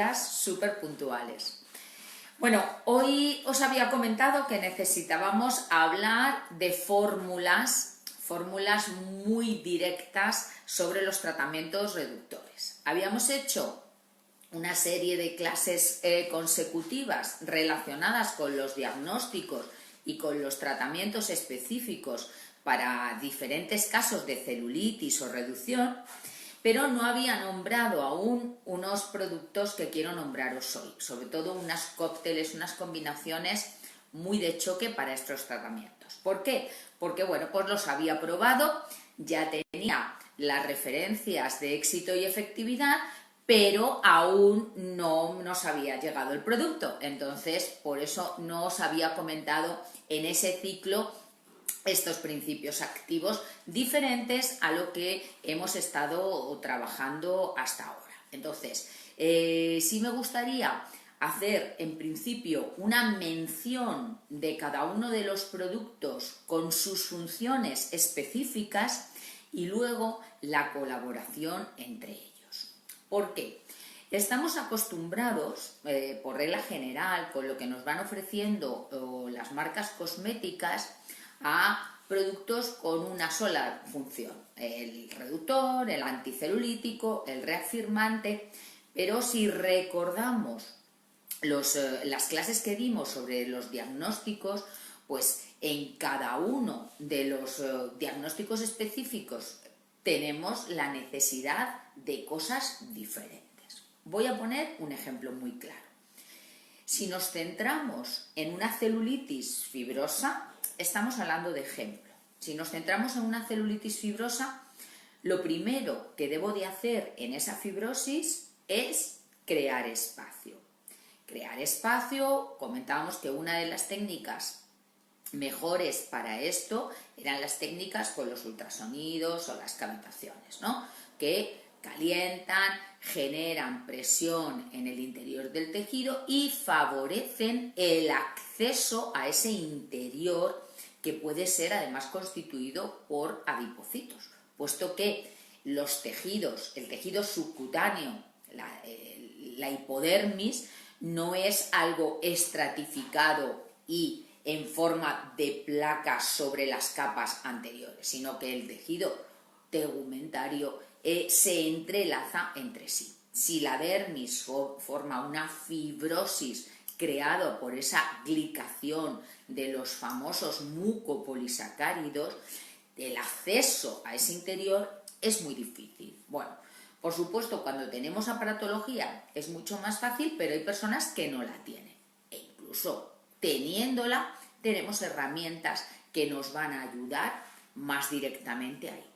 súper puntuales. Bueno, hoy os había comentado que necesitábamos hablar de fórmulas muy directas sobre los tratamientos reductores. Habíamos hecho una serie de clases consecutivas relacionadas con los diagnósticos y con los tratamientos específicos para diferentes casos de celulitis o reducción, pero no había nombrado aún unos productos que quiero nombraros hoy, sobre todo unas cócteles, unas combinaciones muy de choque para estos tratamientos. ¿Por qué? Porque bueno, pues los había probado, ya tenía las referencias de éxito y efectividad, pero aún no nos había llegado el producto, entonces por eso no os había comentado en ese ciclo estos principios activos diferentes a lo que hemos estado trabajando hasta ahora. Entonces, sí me gustaría hacer en principio una mención de cada uno de los productos con sus funciones específicas y luego la colaboración entre ellos. ¿Por qué? Estamos acostumbrados, por regla general, con lo que nos van ofreciendo las marcas cosméticas, a productos con una sola función, el reductor, el anticelulítico, el reafirmante, pero si recordamos las clases que dimos sobre los diagnósticos, pues en cada uno de los diagnósticos específicos tenemos la necesidad de cosas diferentes. Voy a poner un ejemplo muy claro. Si nos centramos en una celulitis fibrosa, estamos hablando de ejemplo. Si nos centramos en una celulitis fibrosa, lo primero que debo de hacer en esa fibrosis es crear espacio. Crear espacio, comentábamos que una de las técnicas mejores para esto eran las técnicas con los ultrasonidos o las cavitaciones, ¿no? Que calientan, generan presión en el interior del tejido y favorecen el acceso a ese interior que puede ser además constituido por adipocitos, puesto que los tejidos, el tejido subcutáneo, la hipodermis, no es algo estratificado y en forma de placas sobre las capas anteriores, sino que el tejido tegumentario se entrelaza entre sí. Si la dermis forma una fibrosis creado por esa glicación de los famosos mucopolisacáridos, el acceso a ese interior es muy difícil. Bueno, por supuesto, cuando tenemos aparatología es mucho más fácil, pero hay personas que no la tienen. E incluso teniéndola, tenemos herramientas que nos van a ayudar más directamente ahí.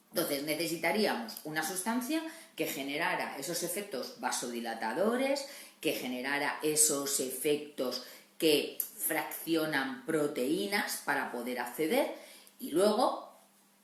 Entonces necesitaríamos una sustancia que generara esos efectos vasodilatadores, que generara esos efectos que fraccionan proteínas para poder acceder y luego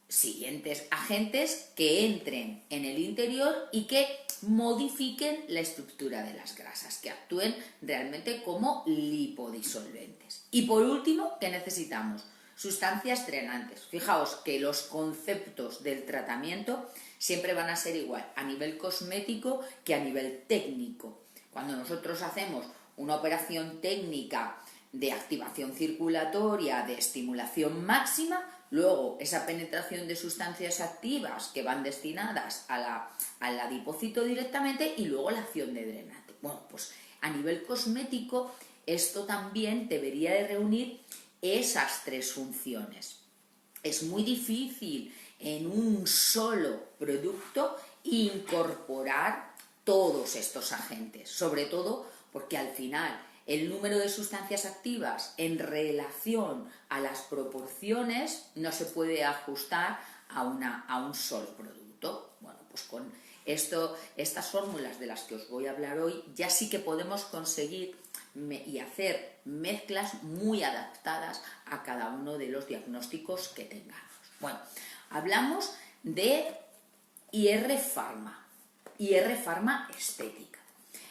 siguientes agentes que entren en el interior y que modifiquen la estructura de las grasas, que actúen realmente como lipodisolventes. Y por último, ¿qué necesitamos? Sustancias drenantes. Fijaos que los conceptos del tratamiento siempre van a ser igual a nivel cosmético que a nivel técnico. Cuando nosotros hacemos una operación técnica de activación circulatoria, de estimulación máxima, luego esa penetración de sustancias activas que van destinadas al adipocito directamente y luego la acción de drenante. Bueno, pues a nivel cosmético esto también debería de reunir esas tres funciones. Es muy difícil en un solo producto incorporar todos estos agentes, sobre todo porque al final el número de sustancias activas en relación a las proporciones no se puede ajustar a un solo producto. Bueno, pues con estas fórmulas de las que os voy a hablar hoy ya sí que podemos conseguir y hacer mezclas muy adaptadas a cada uno de los diagnósticos que tengamos. Bueno, hablamos de IR Pharma Estética.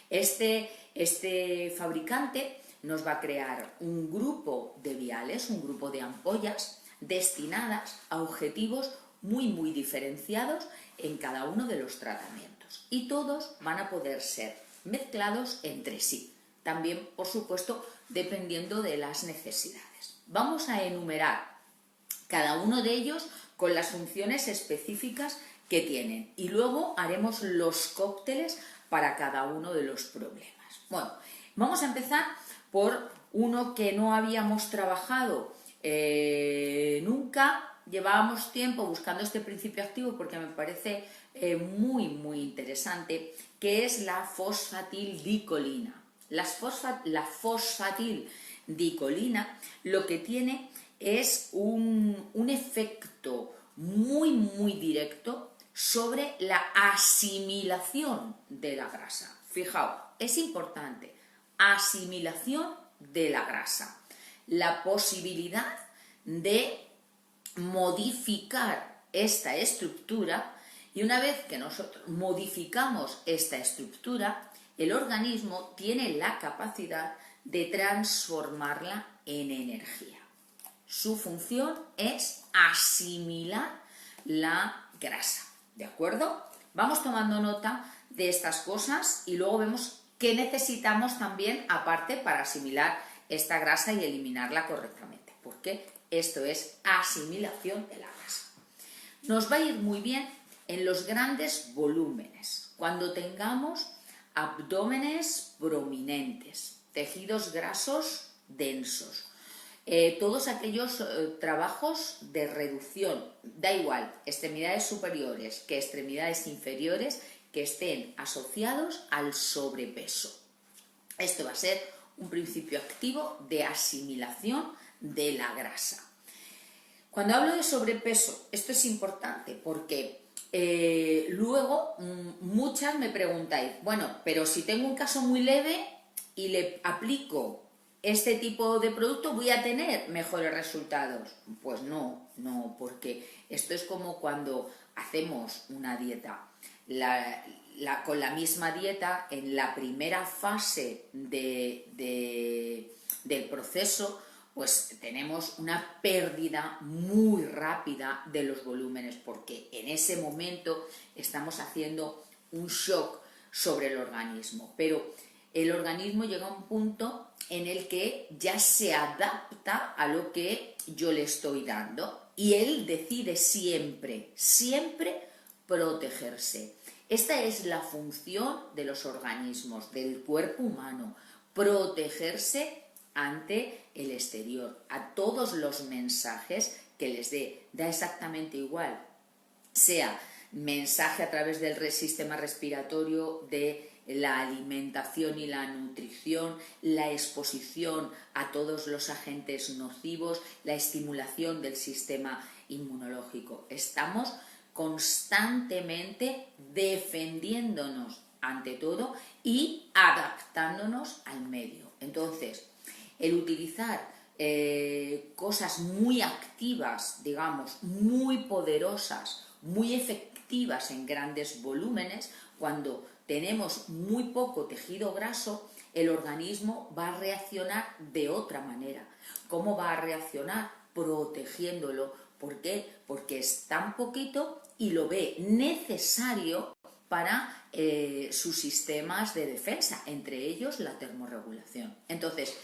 Este fabricante nos va a crear un grupo de viales, un grupo de ampollas destinadas a objetivos muy diferenciados en cada uno de los tratamientos y todos van a poder ser mezclados entre sí. También, por supuesto, dependiendo de las necesidades. Vamos a enumerar cada uno de ellos con las funciones específicas que tienen y luego haremos los cócteles para cada uno de los problemas. Bueno, vamos a empezar por uno que no habíamos trabajado nunca. Llevábamos tiempo buscando este principio activo porque me parece muy interesante, que es la fosfatildicolina. La fosfatildicolina lo que tiene es un efecto muy directo sobre la asimilación de la grasa. Fijaos, es importante, asimilación de la grasa. La posibilidad de modificar esta estructura, y una vez que nosotros modificamos esta estructura, el organismo tiene la capacidad de transformarla en energía. Su función es asimilar la grasa, ¿de acuerdo? Vamos tomando nota de estas cosas y luego vemos qué necesitamos también aparte para asimilar esta grasa y eliminarla correctamente, porque esto es asimilación de la grasa. Nos va a ir muy bien en los grandes volúmenes, cuando tengamos abdómenes prominentes, tejidos grasos densos, todos aquellos trabajos de reducción, da igual, extremidades superiores que extremidades inferiores que estén asociados al sobrepeso. Esto va a ser un principio activo de asimilación de la grasa. Cuando hablo de sobrepeso, esto es importante porque luego muchas me preguntáis, bueno, pero si tengo un caso muy leve y le aplico este tipo de producto, ¿voy a tener mejores resultados? Pues no, porque esto es como cuando hacemos una dieta. Con la misma dieta, en la primera fase del proceso, pues tenemos una pérdida muy rápida de los volúmenes, porque en ese momento estamos haciendo un shock sobre el organismo. Pero el organismo llega a un punto en el que ya se adapta a lo que yo le estoy dando y él decide siempre protegerse. Esta es la función de los organismos, del cuerpo humano, protegerse ante el exterior, a todos los mensajes que les dé, da exactamente igual, sea mensaje a través del sistema respiratorio, de la alimentación y la nutrición, la exposición a todos los agentes nocivos, la estimulación del sistema inmunológico. Estamos constantemente defendiéndonos ante todo y adaptándonos al medio. Entonces, el utilizar cosas muy activas, digamos, muy poderosas, muy efectivas en grandes volúmenes, cuando tenemos muy poco tejido graso, el organismo va a reaccionar de otra manera. ¿Cómo va a reaccionar? Protegiéndolo. ¿Por qué? Porque es tan poquito y lo ve necesario para sus sistemas de defensa, entre ellos la termorregulación. Entonces,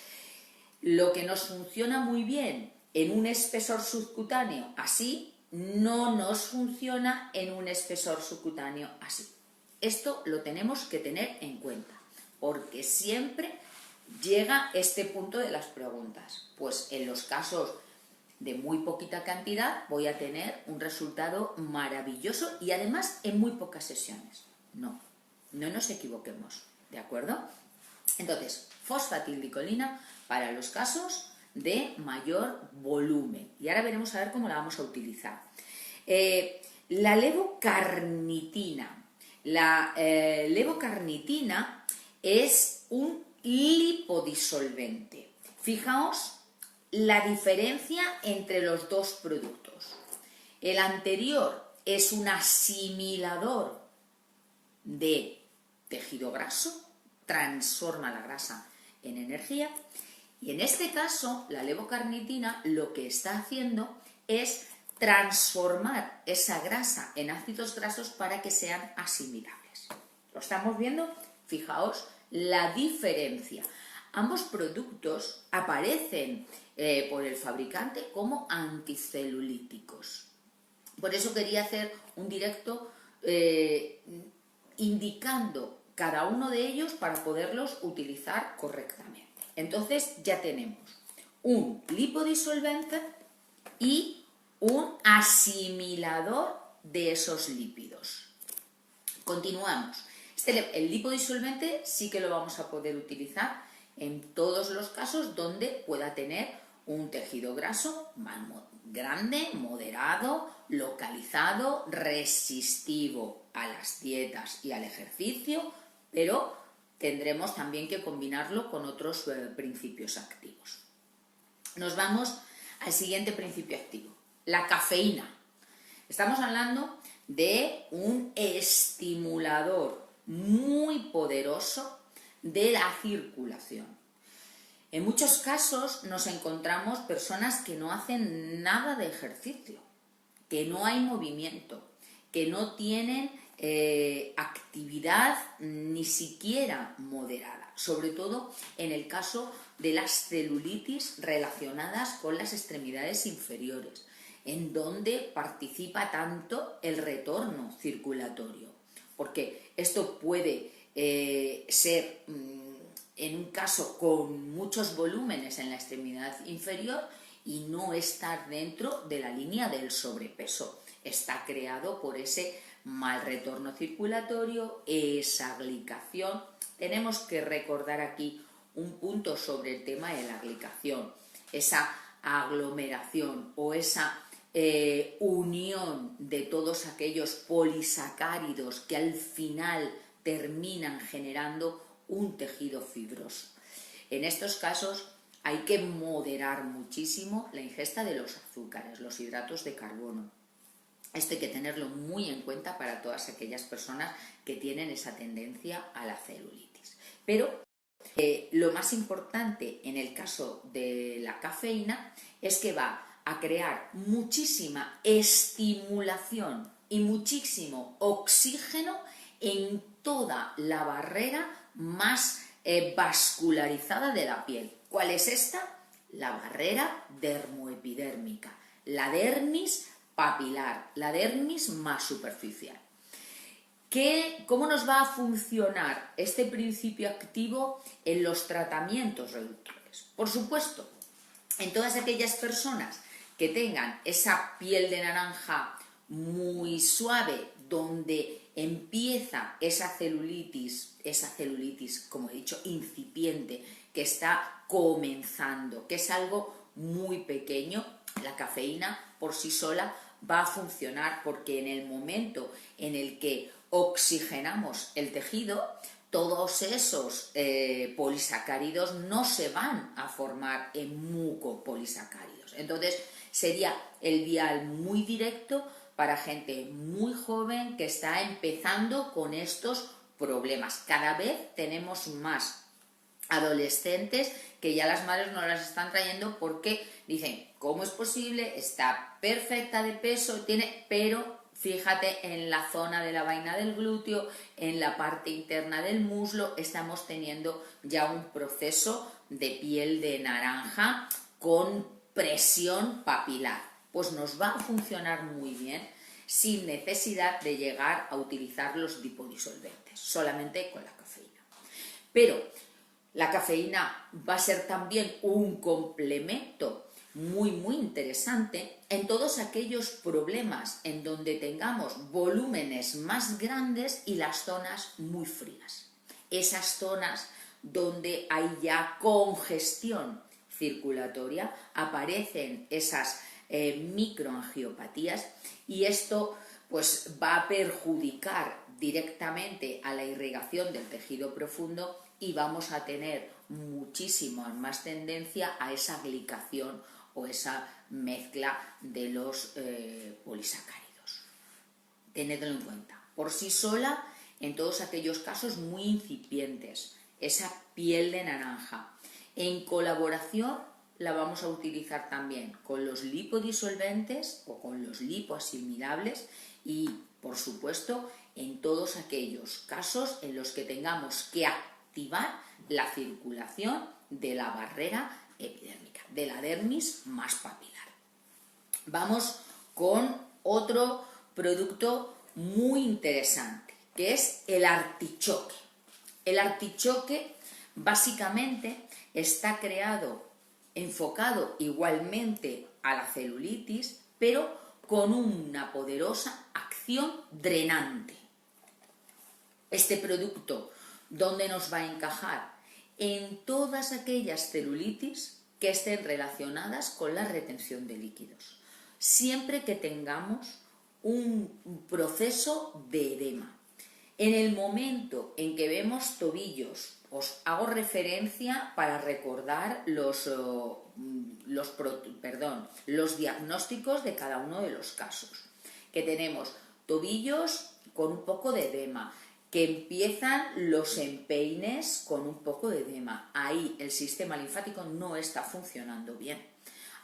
lo que nos funciona muy bien en un espesor subcutáneo así, no nos funciona en un espesor subcutáneo así. Esto lo tenemos que tener en cuenta, porque siempre llega este punto de las preguntas. Pues en los casos de muy poquita cantidad voy a tener un resultado maravilloso y además en muy pocas sesiones. No nos equivoquemos, ¿de acuerdo? Entonces, fosfatildicolina para los casos de mayor volumen. Y ahora veremos a ver cómo la vamos a utilizar. La levocarnitina. La levocarnitina es un lipodisolvente. Fijaos la diferencia entre los dos productos. El anterior es un asimilador de tejido graso, transforma la grasa en energía, y en este caso la levocarnitina lo que está haciendo es transformar esa grasa en ácidos grasos para que sean asimilables. ¿Lo estamos viendo? Fijaos la diferencia. Ambos productos aparecen por el fabricante como anticelulíticos. Por eso quería hacer un directo indicando cada uno de ellos para poderlos utilizar correctamente. Entonces ya tenemos un lipodisolvente y un asimilador de esos lípidos. Continuamos. El lipodisolvente sí que lo vamos a poder utilizar en todos los casos donde pueda tener un tejido graso grande, moderado, localizado, resistivo a las dietas y al ejercicio, pero tendremos también que combinarlo con otros principios activos. Nos vamos al siguiente principio activo, la cafeína. Estamos hablando de un estimulador muy poderoso de la circulación. En muchos casos nos encontramos personas que no hacen nada de ejercicio, que no hay movimiento, que no tienen actividad ni siquiera moderada, sobre todo en el caso de las celulitis relacionadas con las extremidades inferiores, en donde participa tanto el retorno circulatorio, porque esto puede ser en un caso con muchos volúmenes en la extremidad inferior y no estar dentro de la línea del sobrepeso. Está creado por ese mal retorno circulatorio, esa glicación. Tenemos que recordar aquí un punto sobre el tema de la glicación, esa aglomeración o esa unión de todos aquellos polisacáridos que al final terminan generando un tejido fibroso. En estos casos hay que moderar muchísimo la ingesta de los azúcares, los hidratos de carbono. Esto hay que tenerlo muy en cuenta para todas aquellas personas que tienen esa tendencia a la celulitis. Pero lo más importante en el caso de la cafeína es que va a crear muchísima estimulación y muchísimo oxígeno en toda la barrera más vascularizada de la piel. ¿Cuál es esta? La barrera dermoepidérmica, la dermis papilar, la dermis más superficial. ¿Cómo nos va a funcionar este principio activo en los tratamientos reductores? Por supuesto, en todas aquellas personas que tengan esa piel de naranja muy suave, donde empieza esa celulitis, como he dicho, incipiente, que está comenzando, que es algo muy pequeño, la cafeína por sí sola va a funcionar, porque en el momento en el que oxigenamos el tejido, todos esos polisacáridos no se van a formar en mucopolisacáridos. Entonces sería el vial muy directo para gente muy joven que está empezando con estos problemas. Cada vez tenemos más adolescentes que ya las madres no las están trayendo porque dicen, ¿cómo es posible? Está perfecta de peso, pero fíjate, en la zona de la vaina del glúteo, en la parte interna del muslo, estamos teniendo ya un proceso de piel de naranja con presión papilar. Pues nos va a funcionar muy bien sin necesidad de llegar a utilizar los lipodisolventes, solamente con la cafeína. Pero la cafeína va a ser también un complemento muy interesante en todos aquellos problemas en donde tengamos volúmenes más grandes y las zonas muy frías. Esas zonas donde hay ya congestión circulatoria, aparecen esas microangiopatías, y esto pues va a perjudicar directamente a la irrigación del tejido profundo y vamos a tener muchísima más tendencia a esa glicación o esa mezcla de los polisacáridos. Tenedlo en cuenta. Por sí sola, en todos aquellos casos muy incipientes, esa piel de naranja. En colaboración la vamos a utilizar también con los lipodisolventes o con los lipoasimilables y, por supuesto, en todos aquellos casos en los que tengamos que activar la circulación de la barrera epidérmica, de la dermis más papilar. Vamos con otro producto muy interesante, que es el artichoque. El artichoque básicamente está enfocado igualmente a la celulitis, pero con una poderosa acción drenante. Este producto, ¿dónde nos va a encajar? En todas aquellas celulitis que estén relacionadas con la retención de líquidos, siempre que tengamos un proceso de edema. En el momento en que vemos tobillos, os hago referencia para recordar los diagnósticos de cada uno de los casos. Que tenemos tobillos con un poco de edema, que empiezan los empeines con un poco de edema. Ahí el sistema linfático no está funcionando bien.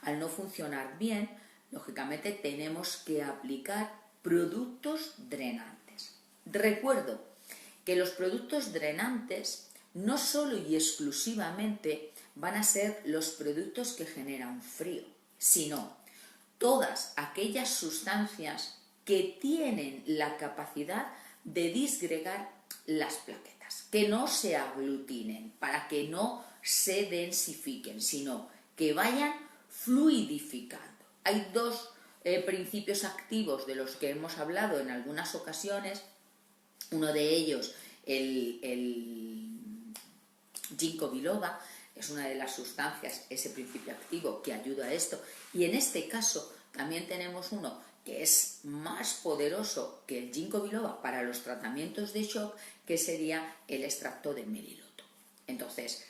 Al no funcionar bien, lógicamente tenemos que aplicar productos drenantes. Recuerdo que los productos drenantes no solo y exclusivamente van a ser los productos que generan frío, sino todas aquellas sustancias que tienen la capacidad de disgregar las plaquetas, que no se aglutinen, para que no se densifiquen, sino que vayan fluidificando. Hay dos principios activos de los que hemos hablado en algunas ocasiones. Uno de ellos, el ginkgo biloba, es una de las sustancias, ese principio activo que ayuda a esto. Y en este caso también tenemos uno que es más poderoso que el ginkgo biloba para los tratamientos de shock, que sería el extracto de meliloto. Entonces,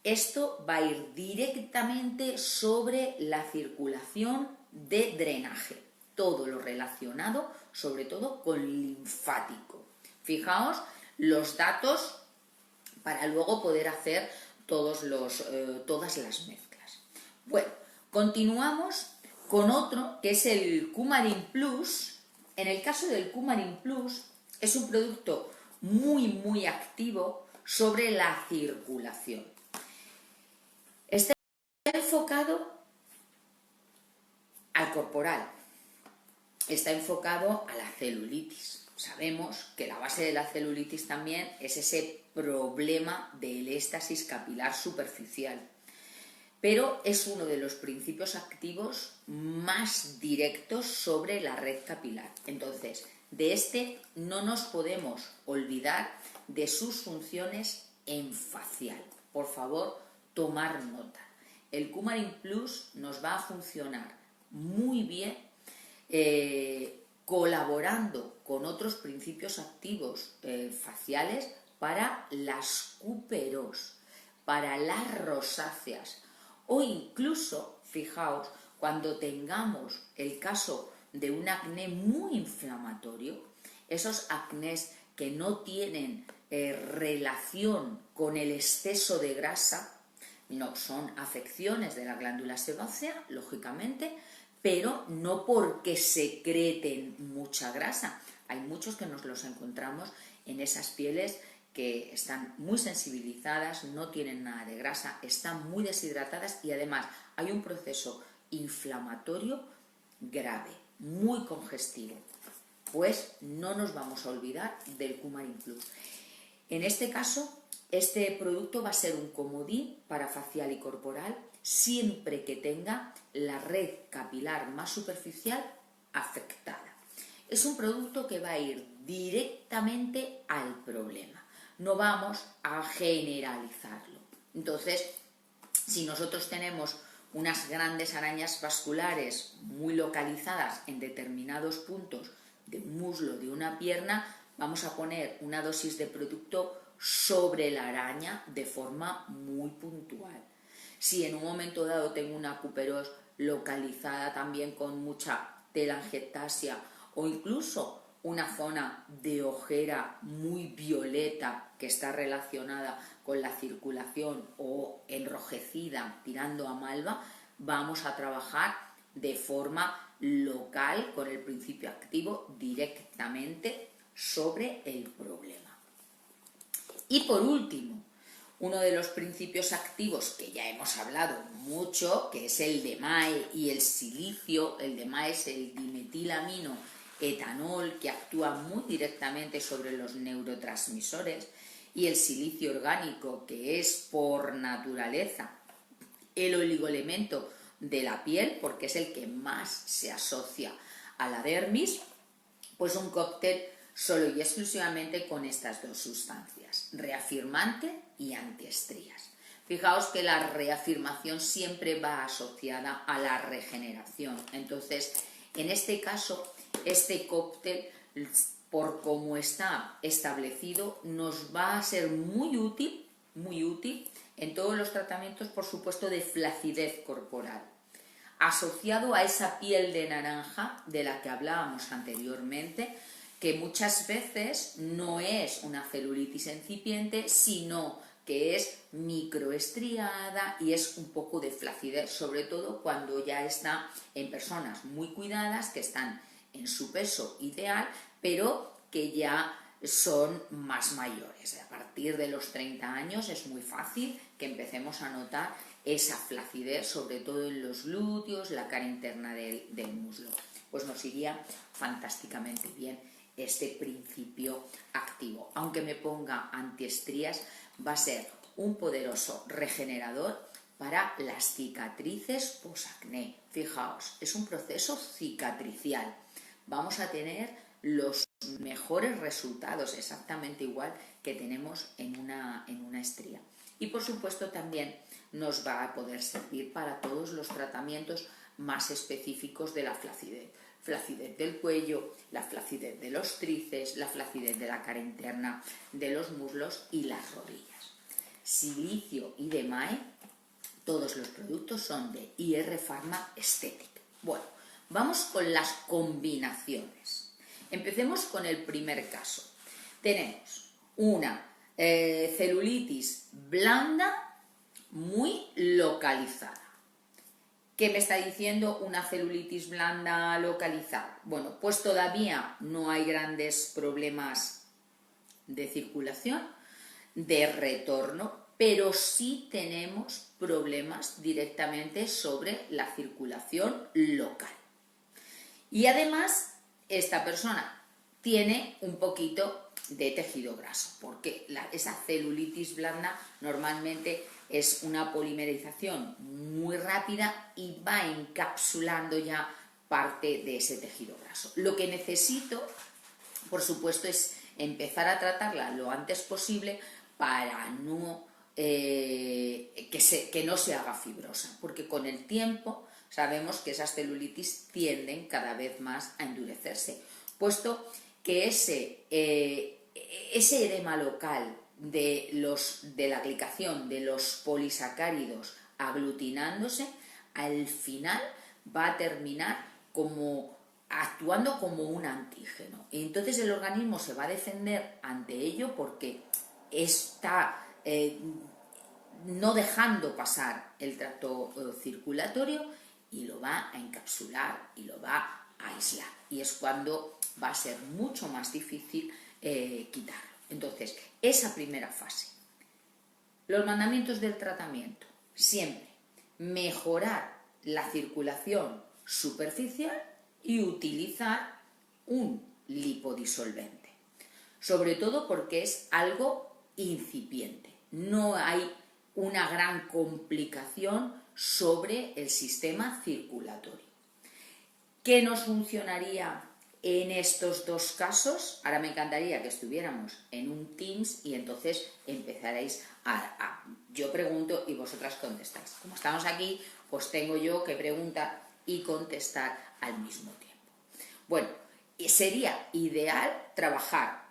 esto va a ir directamente sobre la circulación de drenaje, todo lo relacionado sobre todo con linfático. Fijaos los datos para luego poder hacer todas las mezclas. Bueno, continuamos con otro que es el Coumarin Plus. En el caso del Coumarin Plus es un producto muy activo sobre la circulación. Está enfocado al corporal, está enfocado a la celulitis. Sabemos que la base de la celulitis también es ese problema del éstasis capilar superficial, pero es uno de los principios activos más directos sobre la red capilar. Entonces, de este no nos podemos olvidar de sus funciones en facial. Por favor, tomar nota. El Coumarin Plus nos va a funcionar muy bien colaborando con otros principios activos faciales para las cúperos, para las rosáceas, o incluso, fijaos, cuando tengamos el caso de un acné muy inflamatorio, esos acnés que no tienen relación con el exceso de grasa, no son afecciones de la glándula sebácea, lógicamente, pero no porque secreten mucha grasa. Hay muchos que nos los encontramos en esas pieles que están muy sensibilizadas, no tienen nada de grasa, están muy deshidratadas y además hay un proceso inflamatorio grave, muy congestivo. Pues no nos vamos a olvidar del Coumarin Plus. En este caso, este producto va a ser un comodín para facial y corporal siempre que tenga la red capilar más superficial afectada. Es un producto que va a ir directamente al problema. No vamos a generalizarlo. Entonces, si nosotros tenemos unas grandes arañas vasculares muy localizadas en determinados puntos de un muslo, de una pierna, vamos a poner una dosis de producto sobre la araña de forma muy puntual. Si en un momento dado tengo una cuperos localizada también con mucha telangiectasia o incluso una zona de ojera muy violeta que está relacionada con la circulación o enrojecida tirando a malva, vamos a trabajar de forma local con el principio activo directamente sobre el problema. Y por último, uno de los principios activos que ya hemos hablado mucho, que es el DMAE y el silicio. El DMAE es el dimetilamino etanol, que actúa muy directamente sobre los neurotransmisores, y el silicio orgánico, que es por naturaleza el oligoelemento de la piel, porque es el que más se asocia a la dermis. Pues un cóctel solo y exclusivamente con estas dos sustancias, reafirmante y antiestrías. Fijaos que la reafirmación siempre va asociada a la regeneración. Entonces, en este caso, este cóctel, por cómo está establecido, nos va a ser muy útil en todos los tratamientos, por supuesto, de flacidez corporal, asociado a esa piel de naranja de la que hablábamos anteriormente, que muchas veces no es una celulitis incipiente, sino que es microestriada y es un poco de flacidez, sobre todo cuando ya está en personas muy cuidadas, que están en su peso ideal, pero que ya son más mayores. A partir de los 30 años es muy fácil que empecemos a notar esa flacidez, sobre todo en los glúteos, la cara interna del muslo. Pues nos iría fantásticamente bien este principio activo. Aunque me ponga antiestrías, va a ser un poderoso regenerador para las cicatrices posacné. Fijaos, es un proceso cicatricial. Vamos a tener los mejores resultados, exactamente igual que tenemos en una estría. Y por supuesto también nos va a poder servir para todos los tratamientos más específicos de la flacidez. Flacidez del cuello, la flacidez de los tríceps, la flacidez de la cara interna de los muslos y las rodillas. Silicio y DMAE, todos los productos son de IR Pharma Aesthetic. Bueno, vamos con las combinaciones. Empecemos con el primer caso. Tenemos una celulitis blanda muy localizada. ¿Qué me está diciendo una celulitis blanda localizada? Bueno, pues todavía no hay grandes problemas de circulación, de retorno, pero sí tenemos problemas directamente sobre la circulación local. Y además, esta persona tiene un poquito de tejido graso, porque esa celulitis blanda normalmente es una polimerización muy rápida y va encapsulando ya parte de ese tejido graso. Lo que necesito, por supuesto, es empezar a tratarla lo antes posible para que no se haga fibrosa, porque con el tiempo sabemos que esas celulitis tienden cada vez más a endurecerse, puesto que ese edema local de la glicación de los polisacáridos aglutinándose, al final va a terminar actuando como un antígeno. Y entonces el organismo se va a defender ante ello porque está no dejando pasar el tracto circulatorio y lo va a encapsular y lo va a aislar. Y es cuando va a ser mucho más difícil quitarlo. Entonces, esa primera fase. Los mandamientos del tratamiento. Siempre mejorar la circulación superficial y utilizar un lipodisolvente. Sobre todo porque es algo incipiente. No hay una gran complicación sobre el sistema circulatorio. ¿Qué nos funcionaría en estos dos casos? Ahora me encantaría que estuviéramos en un Teams y entonces empezaréis yo pregunto y vosotras contestáis. Como estamos aquí, pues tengo yo que preguntar y contestar al mismo tiempo. Bueno, sería ideal trabajar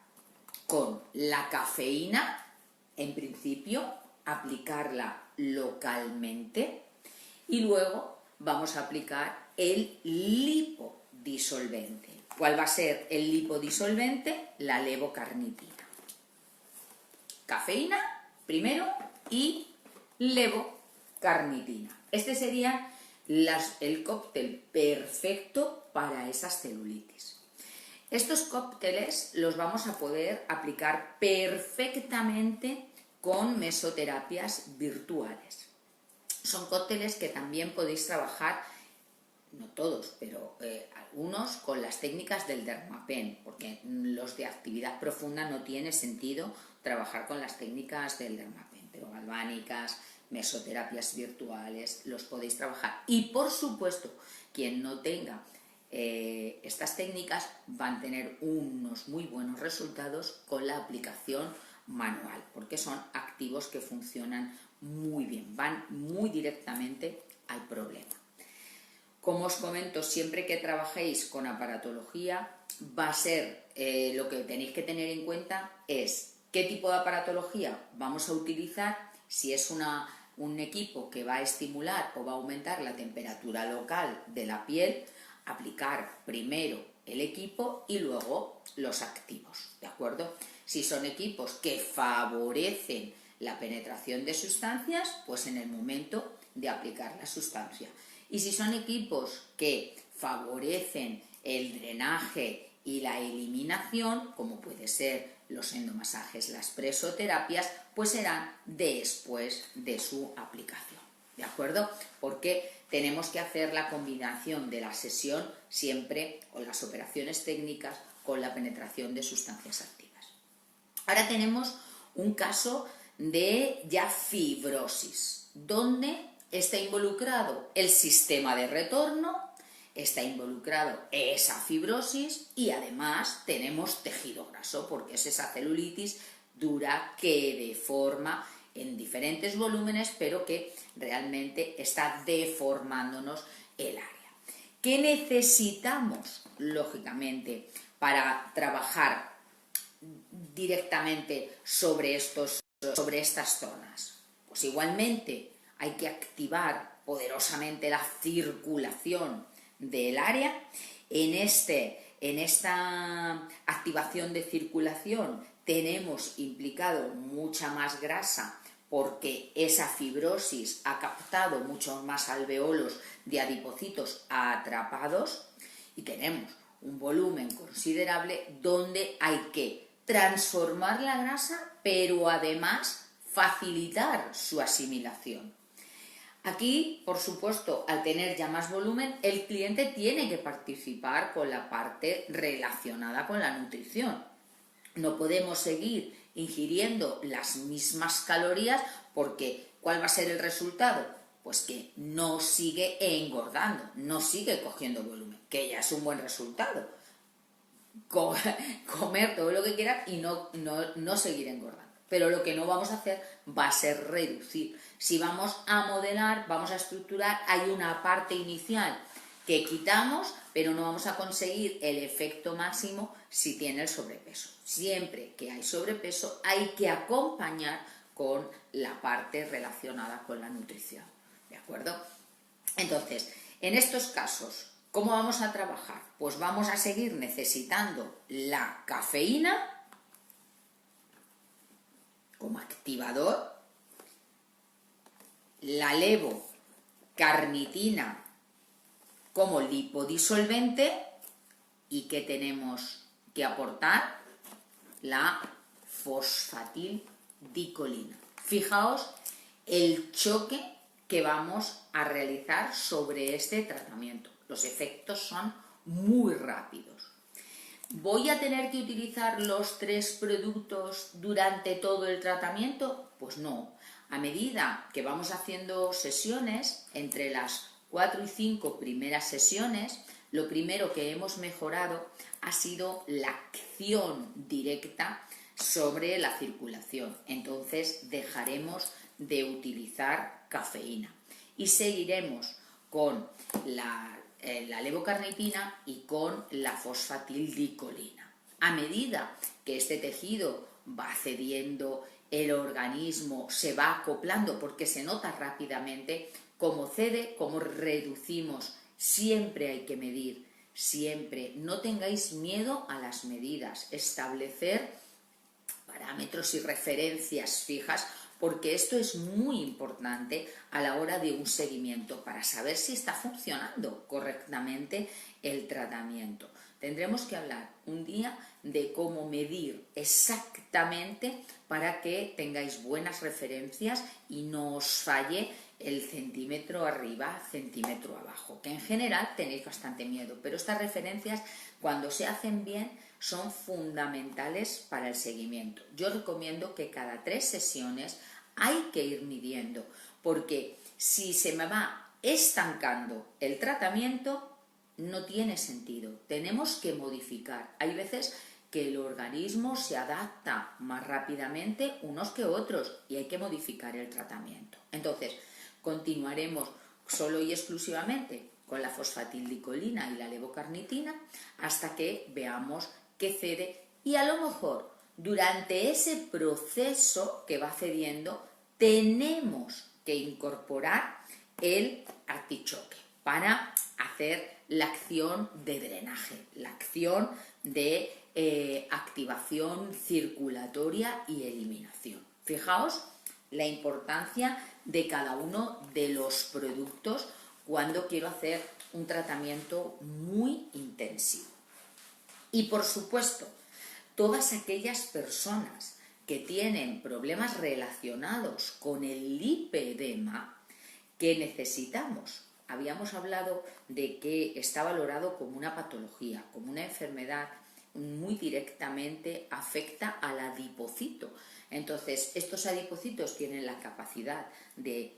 con la cafeína, en principio, aplicarla localmente y luego vamos a aplicar el lipodisolvente. ¿Cuál va a ser el lipodisolvente? La levocarnitina. Cafeína primero y levocarnitina. Este sería el cóctel perfecto para esas celulitis. Estos cócteles los vamos a poder aplicar perfectamente con mesoterapias virtuales. Son cócteles que también podéis trabajar, no todos, pero algunos con las técnicas del Dermapen, porque los de actividad profunda no tiene sentido trabajar con las técnicas del Dermapen, pero galvánicas, mesoterapias virtuales, los podéis trabajar. Y por supuesto, quien no tenga estas técnicas van a tener unos muy buenos resultados con la aplicación manual, porque son activos que funcionan muy bien, van muy directamente al problema. Como os comento, siempre que trabajéis con aparatología, va a ser lo que tenéis que tener en cuenta es qué tipo de aparatología vamos a utilizar, si es un equipo que va a estimular o va a aumentar la temperatura local de la piel, aplicar primero el equipo y luego los activos, ¿de acuerdo? Si son equipos que favorecen la penetración de sustancias, pues en el momento de aplicar la sustancia. Y si son equipos que favorecen el drenaje y la eliminación, como puede ser los endomasajes, las presoterapias, pues serán después de su aplicación, ¿de acuerdo? Porque tenemos que hacer la combinación de la sesión siempre con las operaciones técnicas con la penetración de sustancias activas. Ahora tenemos un caso de ya fibrosis, donde está involucrado el sistema de retorno, está involucrado esa fibrosis y además tenemos tejido graso, porque es esa celulitis dura que deforma en diferentes volúmenes, pero que realmente está deformándonos el área. ¿Qué necesitamos, lógicamente, para trabajar directamente sobre estas zonas? Pues igualmente hay que activar poderosamente la circulación del área. En esta activación de circulación tenemos implicado mucha más grasa, porque esa fibrosis ha captado muchos más alveolos de adipocitos atrapados y tenemos un volumen considerable donde hay que transformar la grasa, pero además facilitar su asimilación. Aquí, por supuesto, al tener ya más volumen, el cliente tiene que participar con la parte relacionada con la nutrición. No podemos seguir ingiriendo las mismas calorías porque ¿cuál va a ser el resultado? Pues que no sigue engordando, no sigue cogiendo volumen, que ya es un buen resultado. Comer todo lo que quieras y no seguir engordando. Pero lo que no vamos a hacer va a ser reducir. Si vamos a modelar, vamos a estructurar, hay una parte inicial que quitamos, pero no vamos a conseguir el efecto máximo si tiene el sobrepeso. Siempre que hay sobrepeso hay que acompañar con la parte relacionada con la nutrición, ¿de acuerdo? Entonces, en estos casos, ¿cómo vamos a trabajar? Pues vamos a seguir necesitando la cafeína como activador, la levocarnitina como lipodisolvente y ¿qué tenemos que aportar? La fosfatildicolina. Fijaos el choque que vamos a realizar sobre este tratamiento. Los efectos son muy rápidos. ¿Voy a tener que utilizar los 3 productos durante todo el tratamiento? Pues no. A medida que vamos haciendo sesiones, entre las 4 y 5 primeras sesiones, lo primero que hemos mejorado ha sido la acción directa sobre la circulación. Entonces dejaremos de utilizar cafeína y seguiremos con la levocarnitina y con la fosfatildicolina. A medida que este tejido va cediendo, el organismo se va acoplando porque se nota rápidamente cómo cede, cómo reducimos. Siempre hay que medir, siempre. No tengáis miedo a las medidas, establecer parámetros y referencias fijas, porque esto es muy importante a la hora de un seguimiento para saber si está funcionando correctamente el tratamiento. Tendremos que hablar un día de cómo medir exactamente para que tengáis buenas referencias y no os falle el centímetro arriba, centímetro abajo, que en general tenéis bastante miedo, pero estas referencias, cuando se hacen bien, son fundamentales para el seguimiento. Yo recomiendo que cada 3 sesiones hay que ir midiendo, porque si se me va estancando el tratamiento, no tiene sentido. Tenemos que modificar. Hay veces que el organismo se adapta más rápidamente unos que otros y hay que modificar el tratamiento. Entonces, continuaremos solo y exclusivamente con la fosfatildicolina y la levocarnitina hasta que veamos que cede, y a lo mejor durante ese proceso que va cediendo tenemos que incorporar el artichoque para hacer la acción de drenaje, la acción de activación circulatoria y eliminación. Fijaos la importancia de cada uno de los productos cuando quiero hacer un tratamiento muy intensivo. Y por supuesto, todas aquellas personas que tienen problemas relacionados con el lipedema, ¿qué necesitamos? Habíamos hablado de que está valorado como una patología, como una enfermedad muy directamente afecta al adipocito. Entonces, estos adipocitos tienen la capacidad de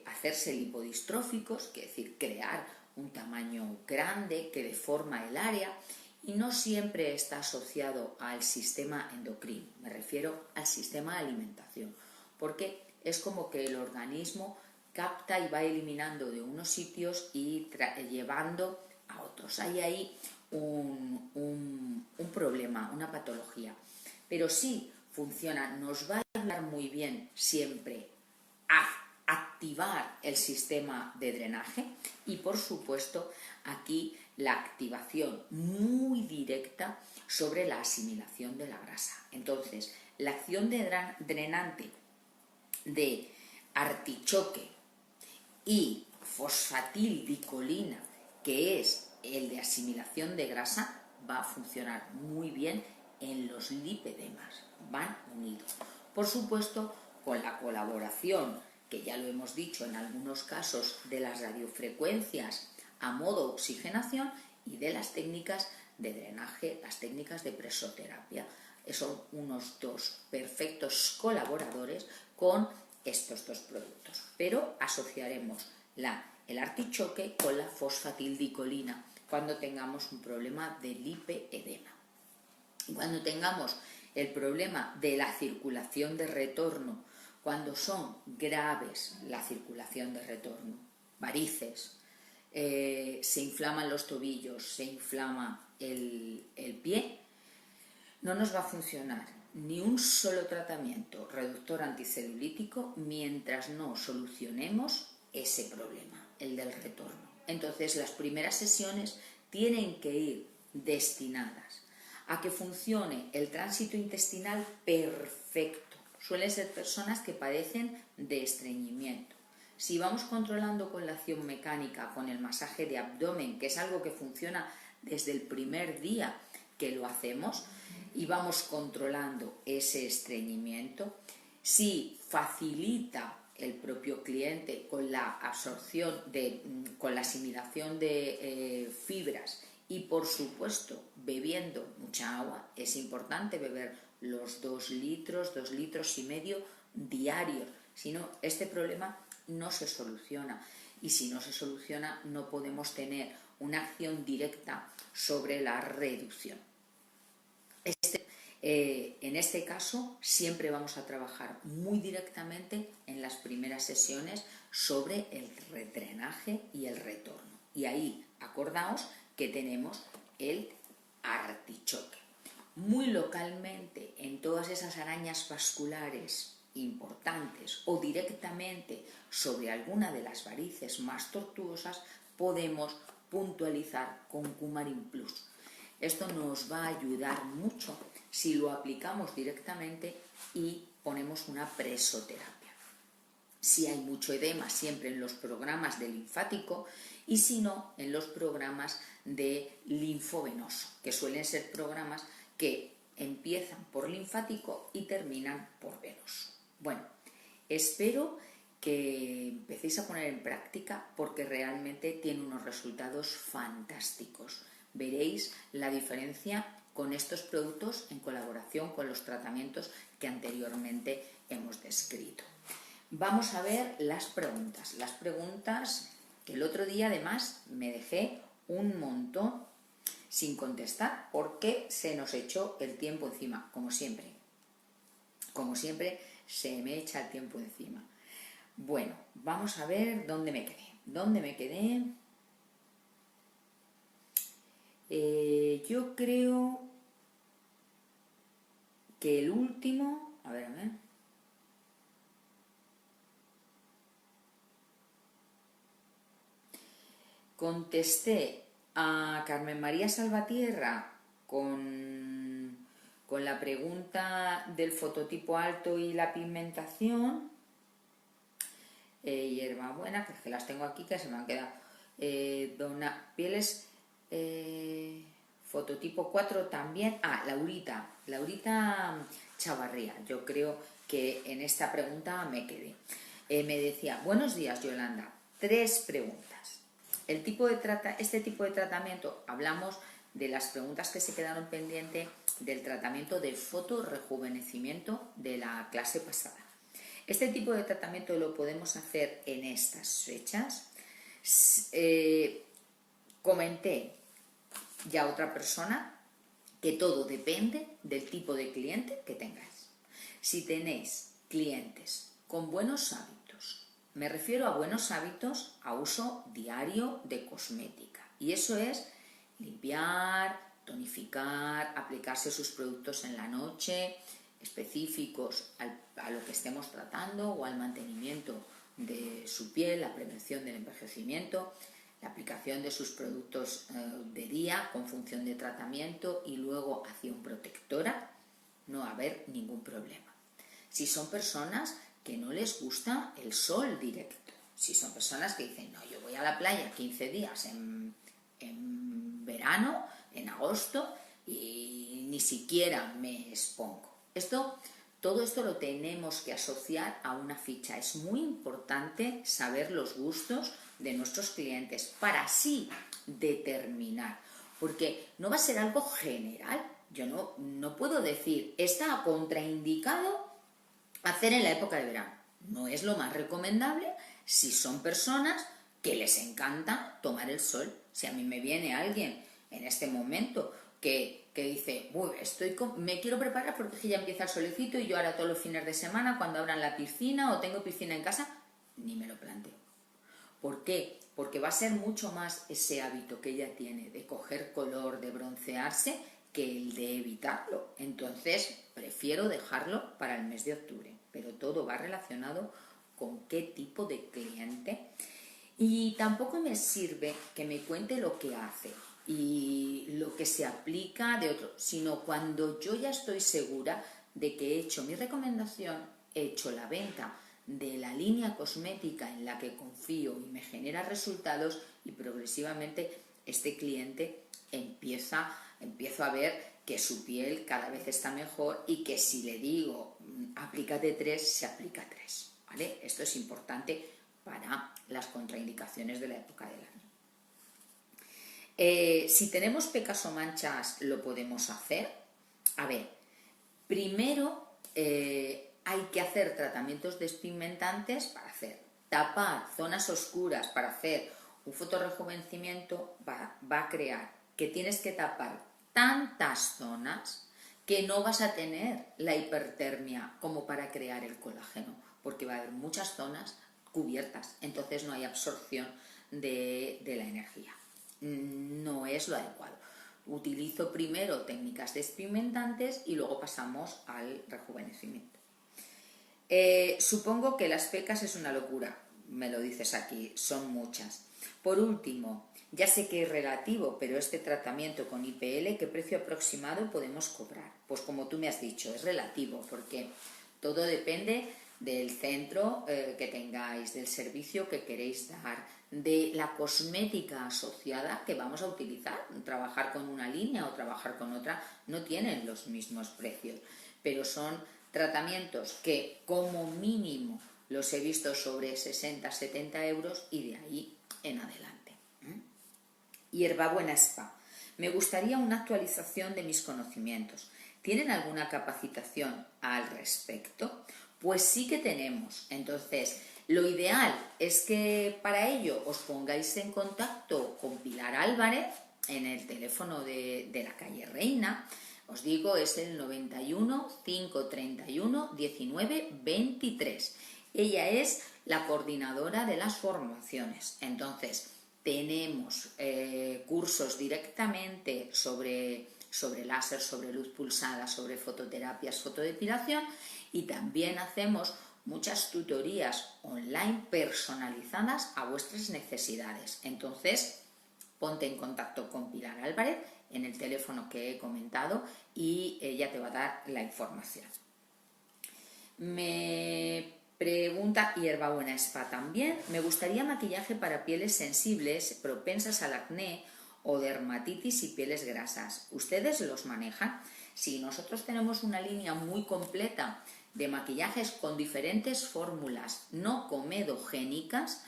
hacerse lipodistróficos, que es decir, crear un tamaño grande que deforma el área, y no siempre está asociado al sistema endocrino, me refiero al sistema de alimentación, porque es como que el organismo capta y va eliminando de unos sitios y llevando a otros. Hay ahí un problema, una patología, pero sí funciona, nos va a ayudar muy bien siempre a activar el sistema de drenaje y, por supuesto, aquí la activación muy directa sobre la asimilación de la grasa. Entonces, la acción drenante de artichoque y fosfatildicolina, que es el de asimilación de grasa, va a funcionar muy bien en los lipedemas, van unidos. Por supuesto, con la colaboración, que ya lo hemos dicho en algunos casos, de las radiofrecuencias a modo oxigenación y de las técnicas de drenaje, las técnicas de presoterapia. Son unos dos perfectos colaboradores con estos dos productos, pero asociaremos el artichoque con la fosfatildicolina cuando tengamos un problema de lipeedema. Y cuando tengamos el problema de la circulación de retorno, cuando son graves la circulación de retorno, varices, se inflaman los tobillos, se inflama el pie, no nos va a funcionar ni un solo tratamiento reductor anticelulítico mientras no solucionemos ese problema, el del retorno. Entonces, las primeras sesiones tienen que ir destinadas a que funcione el tránsito intestinal perfecto. Suelen ser personas que padecen de estreñimiento. Si vamos controlando con la acción mecánica, con el masaje de abdomen, que es algo que funciona desde el primer día que lo hacemos, y vamos controlando ese estreñimiento, si facilita el propio cliente con la absorción, con la asimilación de fibras y, por supuesto, bebiendo mucha agua. Es importante beber los 2 litros, 2 litros y medio diarios, si no, este problema no se soluciona, y si no se soluciona no podemos tener una acción directa sobre la reducción. En este caso siempre vamos a trabajar muy directamente en las primeras sesiones sobre el drenaje y el retorno, y ahí acordaos que tenemos el artichoque. Muy localmente, en todas esas arañas vasculares importantes o directamente sobre alguna de las varices más tortuosas, podemos puntualizar con Coumarin Plus. Esto nos va a ayudar mucho si lo aplicamos directamente y ponemos una presoterapia. si hay mucho edema, siempre en los programas de linfático, y si no, en los programas de linfovenoso, que suelen ser programas que empiezan por linfático y terminan por venoso. Bueno, espero que empecéis a poner en práctica porque realmente tiene unos resultados fantásticos. Veréis la diferencia con estos productos en colaboración con los tratamientos que anteriormente hemos descrito. Vamos a ver las preguntas que el otro día además me dejé un montón sin contestar porque se nos echó el tiempo encima, como siempre se me echa el tiempo encima. Bueno, vamos a ver dónde me quedé. Yo creo que el último, a ver. Contesté a Carmen María Salvatierra con la pregunta del fototipo alto y la pigmentación. Hierbabuena, que las tengo aquí que se me han quedado. Pieles fototipo 4 también. Laurita Chavarría. Yo creo que en esta pregunta me quedé. Me decía, buenos días Yolanda, 3 preguntas. Este tipo de tratamiento, hablamos de las preguntas que se quedaron pendientes del tratamiento de fotorrejuvenecimiento de la clase pasada. Este tipo de tratamiento lo podemos hacer en estas fechas. Comenté ya a otra persona que todo depende del tipo de cliente que tengáis. Si tenéis clientes con buenos hábitos, me refiero a buenos hábitos a uso diario de cosmética, y eso es limpiar, tonificar, aplicarse sus productos en la noche, específicos a lo que estemos tratando o al mantenimiento de su piel, la prevención del envejecimiento, la aplicación de sus productos de día con función de tratamiento y luego acción protectora, no va a haber ningún problema. Si son personas que no les gusta el sol directo, si son personas que dicen, no, yo voy a la playa 15 días en verano, en agosto, y ni siquiera me expongo. Todo esto lo tenemos que asociar a una ficha. Es muy importante saber los gustos de nuestros clientes para así determinar, porque no va a ser algo general. Yo no puedo decir, está contraindicado hacer en la época de verano. No es lo más recomendable si son personas que les encanta tomar el sol. Si a mí me viene alguien en este momento que dice, me quiero preparar porque ya empieza el solecito y yo ahora todos los fines de semana cuando abran la piscina o tengo piscina en casa, ni me lo planteo. ¿Por qué? Porque va a ser mucho más ese hábito que ella tiene de coger color, de broncearse, que el de evitarlo. Entonces, prefiero dejarlo para el mes de octubre, pero todo va relacionado con qué tipo de cliente. Y tampoco me sirve que me cuente lo que hace y lo que se aplica de otro, sino cuando yo ya estoy segura de que he hecho mi recomendación, he hecho la venta de la línea cosmética en la que confío y me genera resultados, y progresivamente este cliente empiezo a ver que su piel cada vez está mejor y que si le digo aplícate 3, se aplica 3, ¿vale? Esto es importante para las contraindicaciones de la época del año. Si tenemos pecas o manchas, lo podemos hacer. A ver, primero hay que hacer tratamientos despigmentantes para tapar zonas oscuras, para hacer un fotorrejuvenecimiento. Va a crear que tienes que tapar tantas zonas que no vas a tener la hipertermia como para crear el colágeno, porque va a haber muchas zonas cubiertas, entonces no hay absorción de la energía. No es lo adecuado. Utilizo primero técnicas despigmentantes y luego pasamos al rejuvenecimiento. Supongo que las pecas es una locura, me lo dices aquí, son muchas. Por último, ya sé que es relativo, pero este tratamiento con IPL, ¿qué precio aproximado podemos cobrar? Pues como tú me has dicho, es relativo, porque todo depende del centro que tengáis, del servicio que queréis dar, de la cosmética asociada que vamos a utilizar. Trabajar con una línea o trabajar con otra no tienen los mismos precios, pero son tratamientos que como mínimo los he visto sobre 60-70 euros y de ahí en adelante. Hierbabuena Spa. Me gustaría una actualización de mis conocimientos. ¿Tienen alguna capacitación al respecto? Pues sí que tenemos. Entonces, lo ideal es que para ello os pongáis en contacto con Pilar Álvarez en el teléfono de la calle Reina. Os digo, es el 91 531 19 23. Ella es la coordinadora de las formaciones. Entonces, tenemos cursos directamente sobre láser, sobre luz pulsada, sobre fototerapias, fotodepilación, y también hacemos muchas tutorías online personalizadas a vuestras necesidades. Entonces, ponte en contacto con Pilar Álvarez en el teléfono que he comentado y ella te va a dar la información. Me pregunta Hierbabuena Spa también. Me gustaría maquillaje para pieles sensibles, propensas al acné o dermatitis y pieles grasas. ¿Ustedes los manejan? Sí, nosotros tenemos una línea muy completa de maquillajes con diferentes fórmulas no comedogénicas,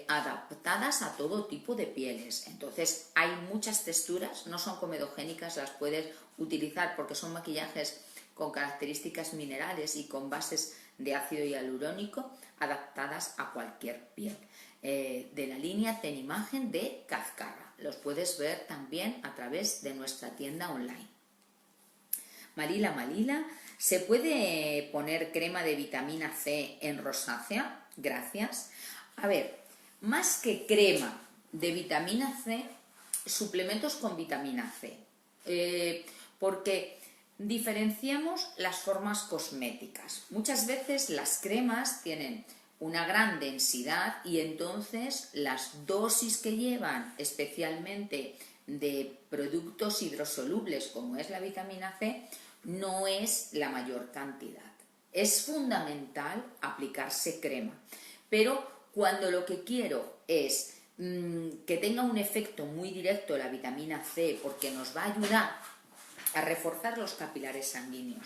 adaptadas a todo tipo de pieles. Entonces hay muchas texturas, no son comedogénicas, las puedes utilizar porque son maquillajes con características minerales y con bases de ácido hialurónico adaptadas a cualquier piel. De la línea Ten Imagen de Cazcarra. Los puedes ver también a través de nuestra tienda online. Malila, ¿se puede poner crema de vitamina C en rosácea? Gracias. A ver, más que crema de vitamina C, suplementos con vitamina C. Porque diferenciamos las formas cosméticas. Muchas veces las cremas tienen una gran densidad y entonces las dosis que llevan, especialmente de productos hidrosolubles como es la vitamina C, no es la mayor cantidad. Es fundamental aplicarse crema, pero cuando lo que quiero es que tenga un efecto muy directo la vitamina C, porque nos va a ayudar a reforzar los capilares sanguíneos,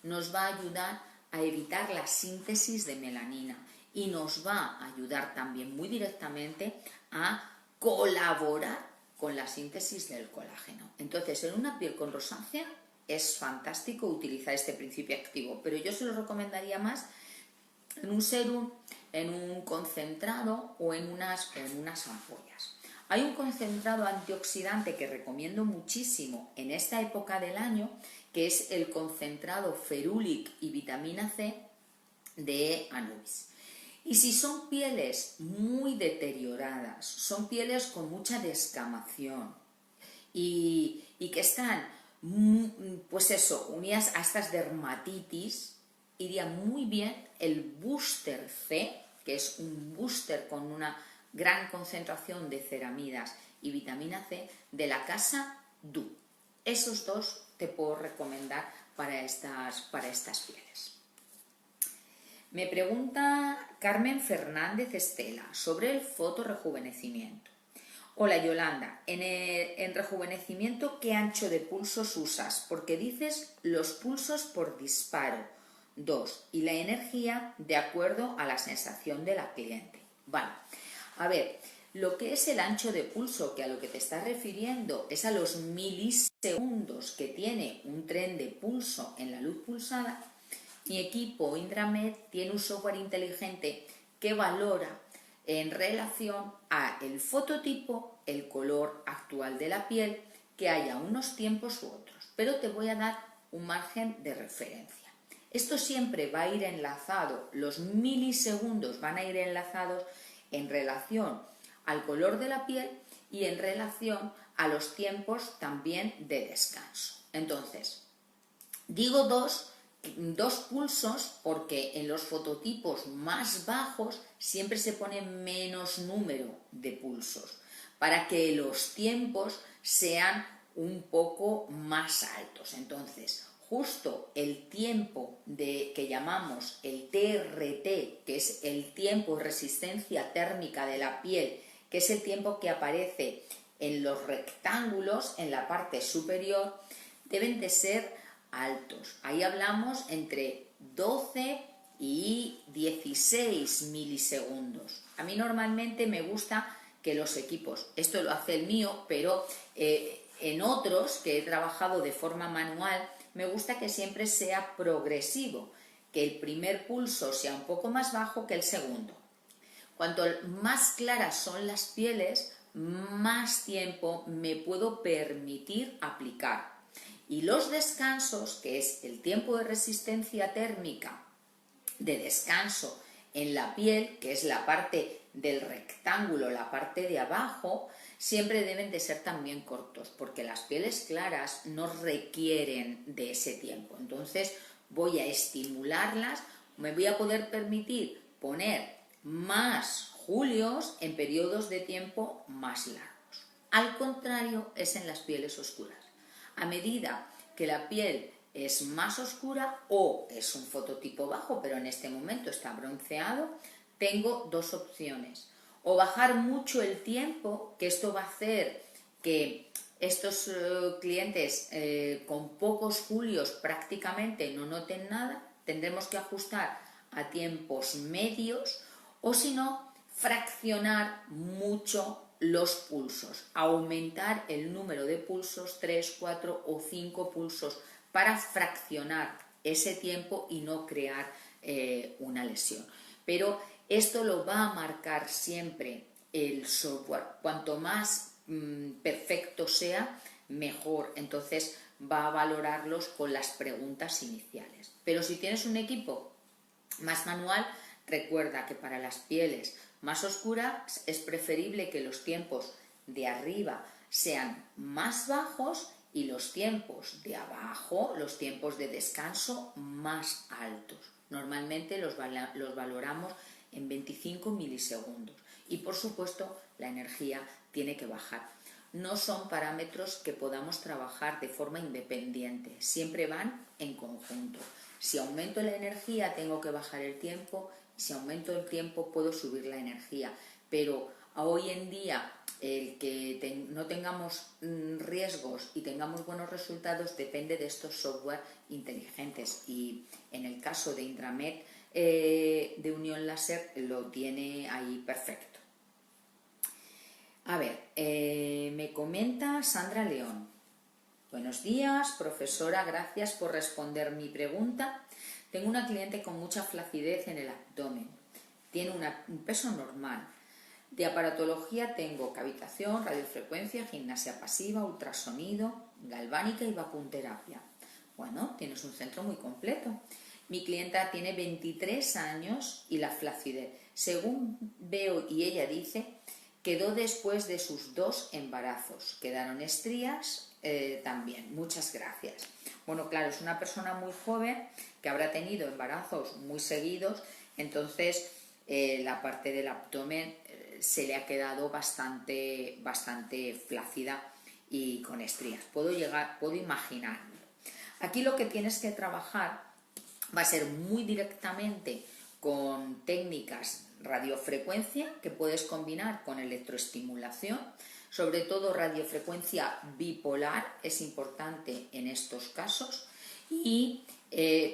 nos va a ayudar a evitar la síntesis de melanina y nos va a ayudar también muy directamente a colaborar con la síntesis del colágeno. Entonces, en una piel con rosácea es fantástico utilizar este principio activo, pero yo se lo recomendaría más en un serum, en un concentrado o en unas ampollas. Hay un concentrado antioxidante que recomiendo muchísimo en esta época del año, que es el concentrado Ferulic y vitamina C de Anubis. Y si son pieles muy deterioradas, son pieles con mucha descamación y que están, pues eso, unidas a estas dermatitis, iría muy bien el Booster C, que es un booster con una gran concentración de ceramidas y vitamina C de la casa Du. Esos dos te puedo recomendar para estas pieles. Me pregunta Carmen Fernández Estela sobre el fotorejuvenecimiento. Hola Yolanda, en rejuvenecimiento, ¿qué ancho de pulsos usas? Porque dices los pulsos por disparo, 2, y la energía de acuerdo a la sensación de la cliente. Vale, a ver, lo que es el ancho de pulso, que a lo que te estás refiriendo es a los milisegundos que tiene un tren de pulso en la luz pulsada, mi equipo Indramed tiene un software inteligente que valora en relación a el fototipo, el color actual de la piel, que haya unos tiempos u otros. Pero te voy a dar un margen de referencia. Esto siempre va a ir enlazado, los milisegundos van a ir enlazados en relación al color de la piel y en relación a los tiempos también de descanso. Entonces, digo dos pulsos porque en los fototipos más bajos siempre se pone menos número de pulsos para que los tiempos sean un poco más altos. Entonces, justo el tiempo que llamamos el TRT, que es el tiempo de resistencia térmica de la piel, que es el tiempo que aparece en los rectángulos en la parte superior, deben de ser altos. Ahí hablamos entre 12 y 16 milisegundos. A mí normalmente me gusta que los equipos, esto lo hace el mío, pero en otros que he trabajado de forma manual, me gusta que siempre sea progresivo, que el primer pulso sea un poco más bajo que el segundo. Cuanto más claras son las pieles, más tiempo me puedo permitir aplicar. Y los descansos, que es el tiempo de resistencia térmica de descanso en la piel, que es la parte del rectángulo, la parte de abajo, siempre deben de ser también cortos, porque las pieles claras no requieren de ese tiempo. Entonces voy a estimularlas, me voy a poder permitir poner más julios en periodos de tiempo más largos. Al contrario es en las pieles oscuras. A medida que la piel es más oscura o es un fototipo bajo, pero en este momento está bronceado, tengo dos opciones. O bajar mucho el tiempo, que esto va a hacer que estos clientes con pocos julios prácticamente no noten nada, tendremos que ajustar a tiempos medios, o si no, fraccionar mucho los pulsos, aumentar el número de pulsos, 3, 4 o 5 pulsos, para fraccionar ese tiempo y no crear una lesión. Pero esto lo va a marcar siempre el software. Cuanto más perfecto sea, mejor. Entonces va a valorarlos con las preguntas iniciales. Pero si tienes un equipo más manual, recuerda que para las pieles más oscuras es preferible que los tiempos de arriba sean más bajos y los tiempos de abajo, los tiempos de descanso, más altos. Normalmente los valoramos en 25 milisegundos y por supuesto la energía tiene que bajar. No son parámetros que podamos trabajar de forma independiente, siempre van en conjunto. Si aumento la energía tengo que bajar el tiempo, si aumento el tiempo puedo subir la energía, pero hoy en día el que no tengamos riesgos y tengamos buenos resultados depende de estos software inteligentes, y en el caso de Indramet de Unión Láser lo tiene ahí perfecto. A ver, me comenta Sandra León. Buenos días, profesora, gracias por responder mi pregunta. Tengo una cliente con mucha flacidez en el abdomen. Tiene un peso normal. De aparatología tengo cavitación, radiofrecuencia, gimnasia pasiva, ultrasonido, galvánica y vacunterapia. Bueno, tienes un centro muy completo. Mi clienta tiene 23 años y la flacidez, según veo y ella dice, quedó después de sus 2 embarazos. Quedaron estrías también. Muchas gracias. Bueno, claro, es una persona muy joven que habrá tenido embarazos muy seguidos, entonces la parte del abdomen se le ha quedado bastante flácida y con estrías. Puedo imaginarlo. Aquí lo que tienes que trabajar va a ser muy directamente con técnicas radiofrecuencia que puedes combinar con electroestimulación, sobre todo radiofrecuencia bipolar es importante en estos casos, y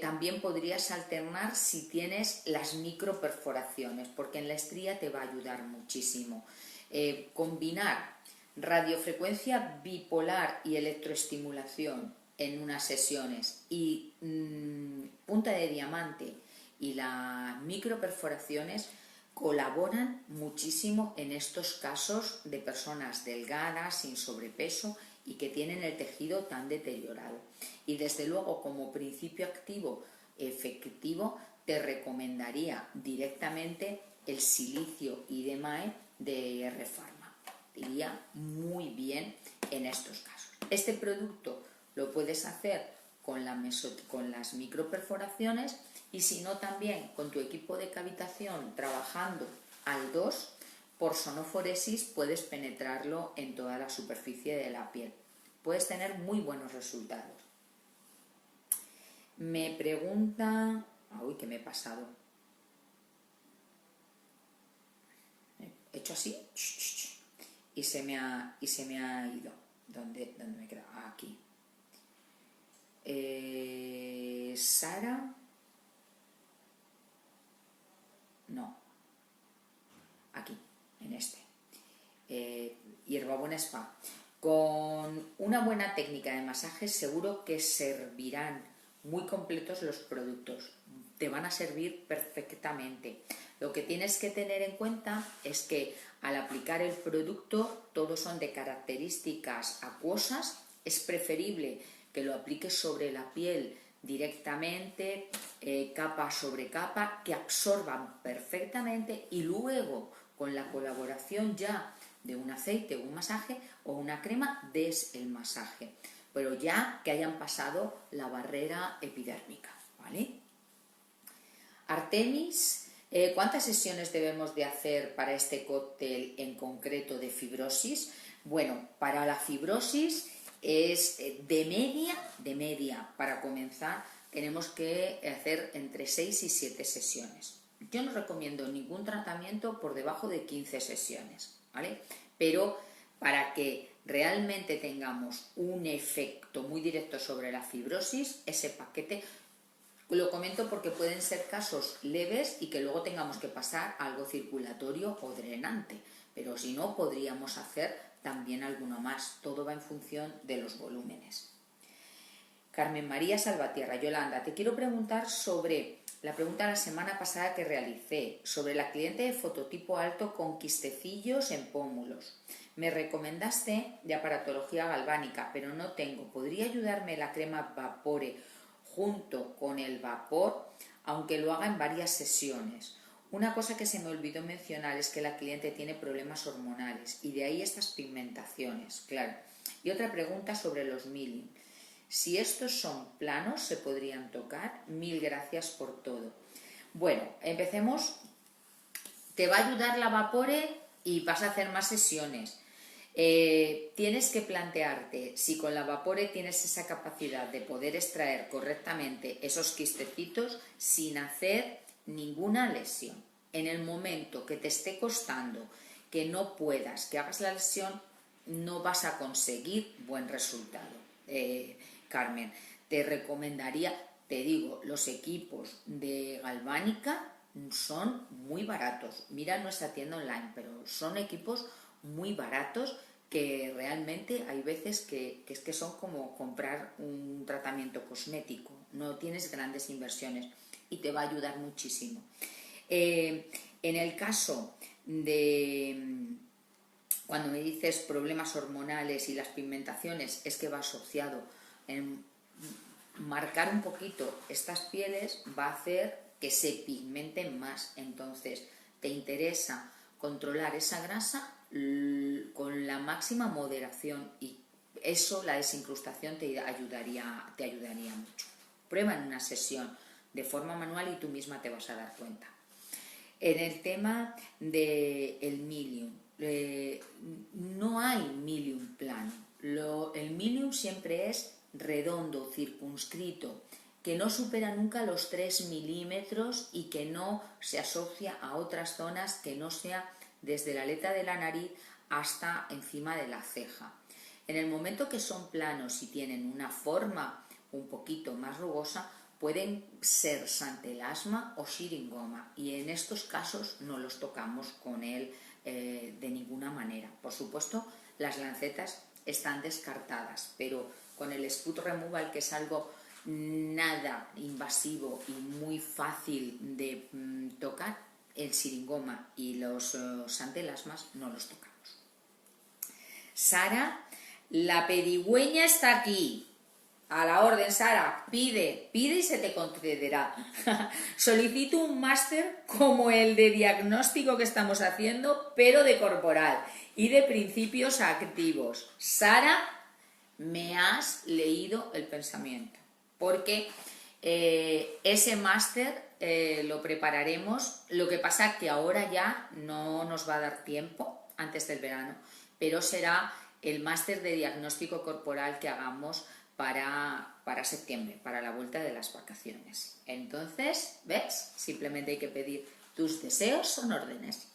también podrías alternar si tienes las microperforaciones, porque en la estría te va a ayudar muchísimo. Combinar radiofrecuencia bipolar y electroestimulación en unas sesiones y punta de diamante y las microperforaciones colaboran muchísimo en estos casos de personas delgadas, sin sobrepeso y que tienen el tejido tan deteriorado. Y desde luego, como principio activo efectivo, te recomendaría directamente el silicio IDEMAE de R-Pharma. Iría muy bien en estos casos. Este producto lo puedes hacer con las microperforaciones, y si no también con tu equipo de cavitación trabajando al 2, por sonoforesis puedes penetrarlo en toda la superficie de la piel. Puedes tener muy buenos resultados. Me pregunta... Uy, ¿qué me he pasado? He hecho así y se me ha ido. ¿Dónde me he quedado? Aquí. Sara... No. Aquí, en este. Hierbabuena Spa. Con una buena técnica de masaje seguro que servirán muy completos los productos. Te van a servir perfectamente. Lo que tienes que tener en cuenta es que al aplicar el producto, todos son de características acuosas. Es preferible que lo apliques sobre la piel directamente, capa sobre capa, que absorban perfectamente, y luego con la colaboración ya de un aceite, un masaje o una crema, des el masaje, pero ya que hayan pasado la barrera epidérmica, ¿vale? Artemis, ¿cuántas sesiones debemos de hacer para este cóctel en concreto de fibrosis? Bueno, para la fibrosis es de media, para comenzar tenemos que hacer entre 6 y 7 sesiones. Yo no recomiendo ningún tratamiento por debajo de 15 sesiones, ¿vale? Pero para que realmente tengamos un efecto muy directo sobre la fibrosis, ese paquete, lo comento porque pueden ser casos leves y que luego tengamos que pasar a algo circulatorio o drenante, pero si no, podríamos hacer también alguno más. Todo va en función de los volúmenes. Carmen María Salvatierra, Yolanda, te quiero preguntar sobre la pregunta de la semana pasada que realicé, sobre la cliente de fototipo alto con quistecillos en pómulos. Me recomendaste de aparatología galvánica, pero no tengo. ¿Podría ayudarme la crema Vapore junto con el vapor, aunque lo haga en varias sesiones? Una cosa que se me olvidó mencionar es que la cliente tiene problemas hormonales y de ahí estas pigmentaciones, claro. Y otra pregunta sobre los milling. Si estos son planos, ¿se podrían tocar? Mil gracias por todo. Bueno, empecemos. Te va a ayudar la Vapore y vas a hacer más sesiones. Tienes que plantearte si con la Vapore tienes esa capacidad de poder extraer correctamente esos quistecitos sin hacer ninguna lesión. En el momento que te esté costando, que no puedas, que hagas la lesión, no vas a conseguir buen resultado. Carmen, te recomendaría, te digo, los equipos de galvánica son muy baratos. Mira nuestra tienda online, pero son equipos muy baratos que realmente hay veces que es que son como comprar un tratamiento cosmético. No tienes grandes inversiones y te va a ayudar muchísimo. En el caso de cuando me dices problemas hormonales y las pigmentaciones, es que va asociado. En marcar un poquito estas pieles va a hacer que se pigmenten más. Entonces te interesa controlar esa grasa con la máxima moderación, y eso, la desincrustación, te ayudaría mucho. Prueba en una sesión de forma manual y tú misma te vas a dar cuenta. En el tema del milium, no hay milium plano. El milium siempre es redondo, circunscrito, que no supera nunca los 3 milímetros y que no se asocia a otras zonas que no sea desde la aleta de la nariz hasta encima de la ceja. En el momento que son planos y tienen una forma un poquito más rugosa, pueden ser santelasma o shiringoma, y en estos casos no los tocamos con él de ninguna manera. Por supuesto, las lancetas están descartadas, pero con el Spot Removal, que es algo nada invasivo y muy fácil de tocar, el shiringoma y los santelasmas no los tocamos. Sara, la pedigüeña está aquí. A la orden, Sara, pide y se te concederá. Solicito un máster como el de diagnóstico que estamos haciendo, pero de corporal y de principios activos. Sara, me has leído el pensamiento, porque ese máster lo prepararemos. Lo que pasa que ahora ya no nos va a dar tiempo antes del verano, pero será el máster de diagnóstico corporal que hagamos para para septiembre, para la vuelta de las vacaciones. Entonces, ¿ves? Simplemente hay que pedir tus deseos son órdenes.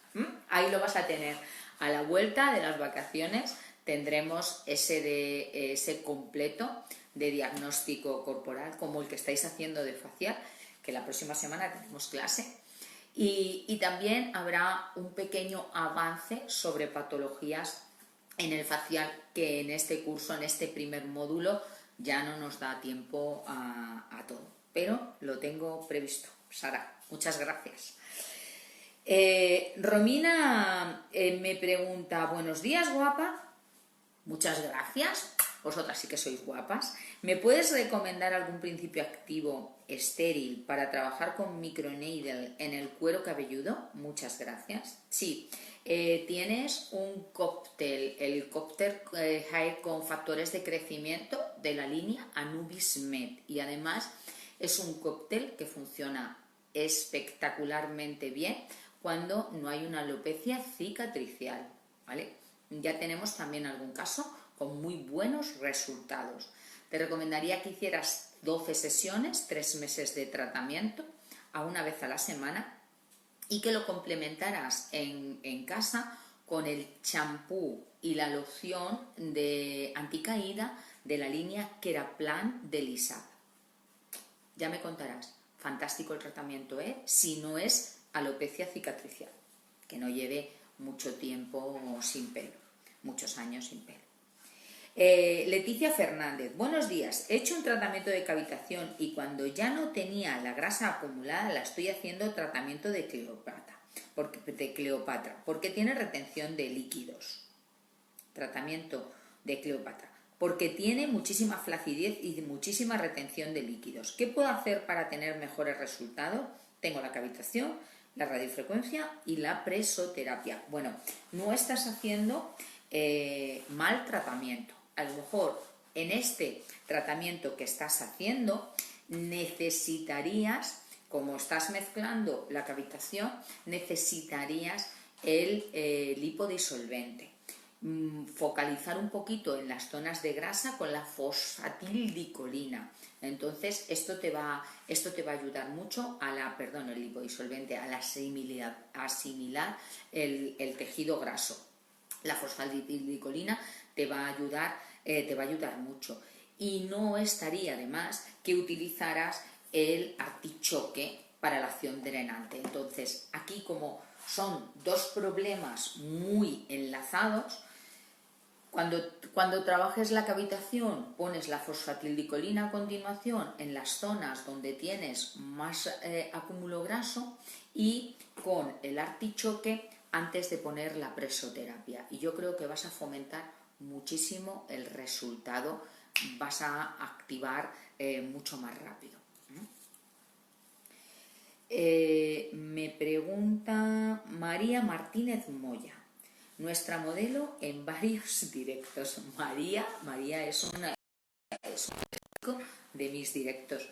Ahí lo vas a tener. A la vuelta de las vacaciones tendremos ese completo de diagnóstico corporal, como el que estáis haciendo de facial, que la próxima semana tenemos clase. Y también habrá un pequeño avance sobre patologías en el facial, que en este curso, en este primer módulo, ya no nos da tiempo a todo. Pero lo tengo previsto. Sara, muchas gracias. Romina me pregunta, buenos días, guapa. Muchas gracias. Vosotras sí que sois guapas. ¿Me puedes recomendar algún principio activo estéril para trabajar con microneedle en el cuero cabelludo? Muchas gracias. Sí, tienes un cóctel, el cóctel Hair con factores de crecimiento de la línea Anubis Med, y además es un cóctel que funciona espectacularmente bien cuando no hay una alopecia cicatricial, ¿vale? Ya tenemos también algún caso con muy buenos resultados. Te recomendaría que hicieras 12 sesiones, 3 meses de tratamiento, a una vez a la semana, y que lo complementaras en casa con el champú y la loción de anticaída de la línea Keraplan de Lisab. Ya me contarás, fantástico el tratamiento, ¿eh? Si no es alopecia cicatricial, que no lleve mucho tiempo sin pelo, muchos años sin pelo. Leticia Fernández, buenos días, he hecho un tratamiento de cavitación y cuando ya no tenía la grasa acumulada la estoy haciendo tratamiento de Cleopatra, porque tiene retención de líquidos. Tratamiento de Cleopatra, porque tiene muchísima flacidez y muchísima retención de líquidos. ¿Qué puedo hacer para tener mejores resultados? Tengo la cavitación, la radiofrecuencia y la presoterapia. Bueno, no estás haciendo mal tratamiento. A lo mejor en este tratamiento que estás haciendo necesitarías, como estás mezclando la cavitación, necesitarías el lipodisolvente. Focalizar un poquito en las zonas de grasa con la fosfatildicolina. Entonces esto te va a ayudar mucho el lipodisolvente, a asimilar el tejido graso. La fosfatildicolina te va a ayudar mucho. Y no estaría de más que utilizaras el artichoque para la acción drenante. Entonces, aquí como son dos problemas muy enlazados, cuando trabajes la cavitación, pones la fosfatildicolina a continuación en las zonas donde tienes más acúmulo graso, y con el artichoque antes de poner la presoterapia. Y yo creo que vas a fomentar muchísimo el resultado, vas a activar mucho más rápido. Me pregunta María Martínez Moya, nuestra modelo en varios directos. María es un de mis directos.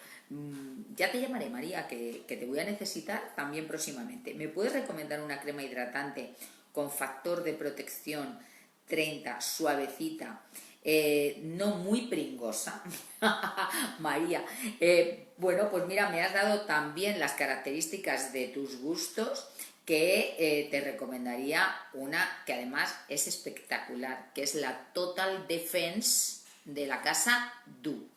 Ya te llamaré, María, que te voy a necesitar también próximamente. ¿Me puedes recomendar una crema hidratante con factor de protección 30, suavecita, no muy pringosa? María, bueno, pues mira, me has dado también las características de tus gustos, que te recomendaría una que además es espectacular, que es la Total Defense de la casa Du.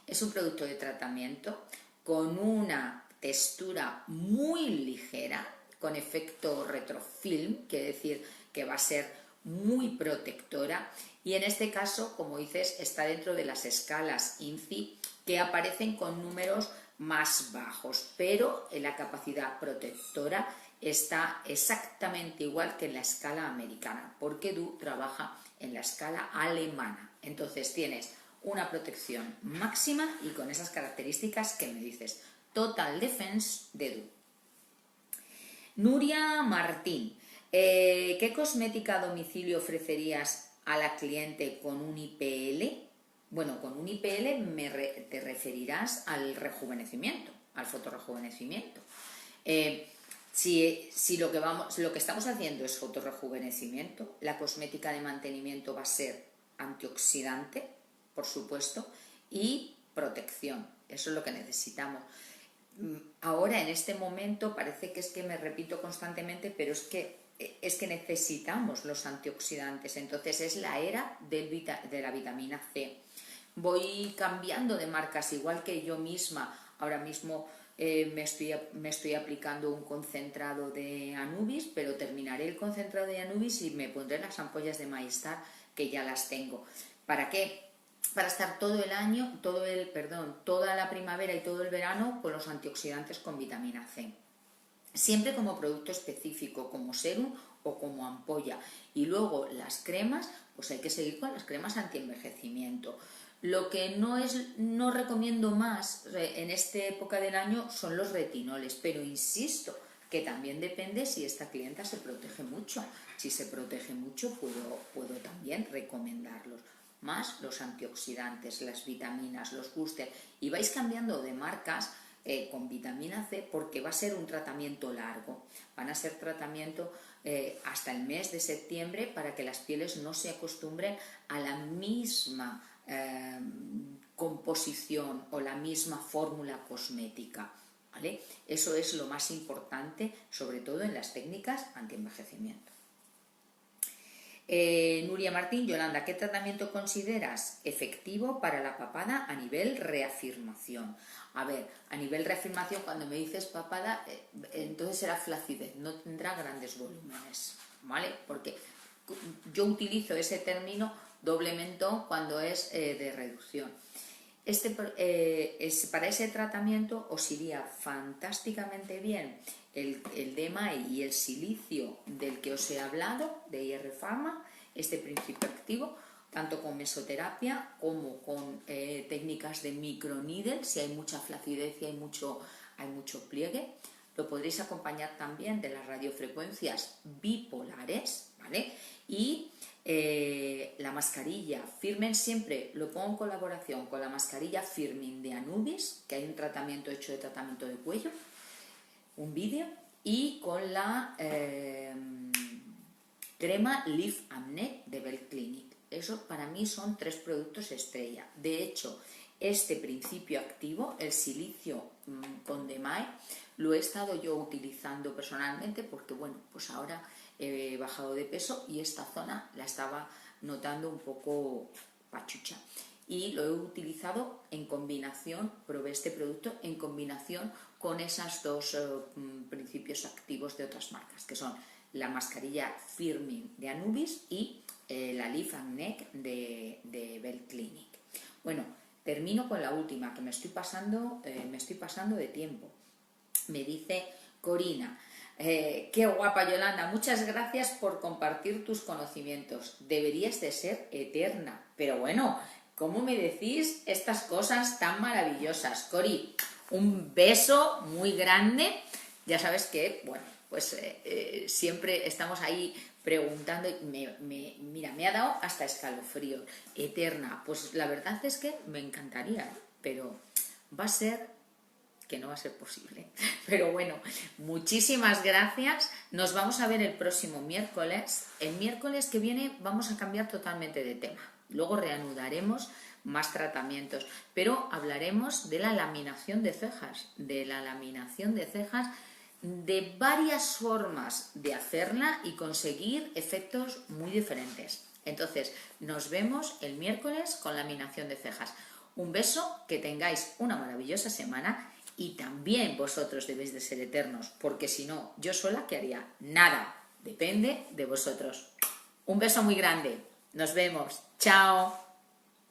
Es un producto de tratamiento con una textura muy ligera, con efecto retrofilm, quiere decir que va a ser muy protectora, y en este caso, como dices, está dentro de las escalas INCI, que aparecen con números más bajos, pero en la capacidad protectora está exactamente igual que en la escala americana, porque Du trabaja en la escala alemana. Entonces tienes una protección máxima y con esas características que me dices. Total Defense de Du. Nuria Martín, ¿qué cosmética a domicilio ofrecerías a la cliente con un IPL? Bueno, con un IPL te referirás al rejuvenecimiento, al fotorrejuvenecimiento. Si lo que estamos haciendo es fotorrejuvenecimiento, la cosmética de mantenimiento va a ser antioxidante, por supuesto, y protección. Eso es lo que necesitamos. Ahora, en este momento, parece que es que me repito constantemente, pero es que necesitamos los antioxidantes. Entonces es la era de la vitamina C. Voy cambiando de marcas, igual que yo misma. Ahora mismo me estoy aplicando un concentrado de Anubis, pero terminaré el concentrado de Anubis y me pondré las ampollas de MyStar, que ya las tengo. ¿Para qué? Para estar todo el año, toda la primavera y todo el verano con los antioxidantes con vitamina C. Siempre como producto específico, como serum o como ampolla. Y luego las cremas, pues hay que seguir con las cremas antienvejecimiento. Lo que no recomiendo más en esta época del año son los retinoles, pero insisto que también depende si esta clienta se protege mucho. Si se protege mucho, puedo también recomendarlos. Más los antioxidantes, las vitaminas, los booster, y vais cambiando de marcas con vitamina C porque va a ser un tratamiento largo. Van a ser tratamiento hasta el mes de septiembre para que las pieles no se acostumbren a la misma composición o la misma fórmula cosmética, ¿vale? Eso es lo más importante, sobre todo en las técnicas antienvejecimiento. Nuria Martín, Yolanda, ¿qué tratamiento consideras efectivo para la papada a nivel reafirmación? A ver, a nivel reafirmación, cuando me dices papada, entonces será flacidez, no tendrá grandes volúmenes, ¿vale? Porque yo utilizo ese término doble mentón cuando es de reducción. Para ese tratamiento os iría fantásticamente bien el DMAI y el silicio del que os he hablado, de IR Pharma, este principio activo, tanto con mesoterapia como con técnicas de microneedle, si hay mucha flacidez y hay mucho pliegue. Lo podréis acompañar también de las radiofrecuencias bipolares, ¿vale? Y la mascarilla Firmen, siempre lo pongo en colaboración con la mascarilla Firmin de Anubis, que hay un tratamiento hecho de tratamiento de cuello, un vídeo, y con la crema Lift and Neck de Bell Clinic. Eso para mí son 3 productos estrella. De hecho, este principio activo, el silicio con DMAI, lo he estado yo utilizando personalmente porque, bueno, pues ahora he bajado de peso y esta zona la estaba notando un poco pachucha. Y lo he utilizado en combinación, probé este producto en combinación con esos 2 principios activos de otras marcas, que son la mascarilla Firmin de Anubis y la Lift and Neck de Bell Clinic. Bueno, termino con la última, que me estoy pasando de tiempo. Me dice Corina, qué guapa Yolanda, muchas gracias por compartir tus conocimientos. Deberías de ser eterna. Pero bueno, ¿cómo me decís estas cosas tan maravillosas? Cori, un beso muy grande. Ya sabes que, bueno, pues siempre estamos ahí preguntando. Mira, me ha dado hasta escalofrío. Eterna, pues la verdad es que me encantaría, pero va a ser que no va a ser posible. Pero bueno, muchísimas gracias. Nos vamos a ver el próximo miércoles. El miércoles que viene vamos a cambiar totalmente de tema. Luego reanudaremos más tratamientos, pero hablaremos de la laminación de cejas, de varias formas de hacerla y conseguir efectos muy diferentes. Entonces, nos vemos el miércoles con laminación de cejas. Un beso, que tengáis una maravillosa semana. Y también vosotros debéis de ser eternos, porque si no, yo sola, ¿qué haría? Nada, depende de vosotros. Un beso muy grande, nos vemos, chao.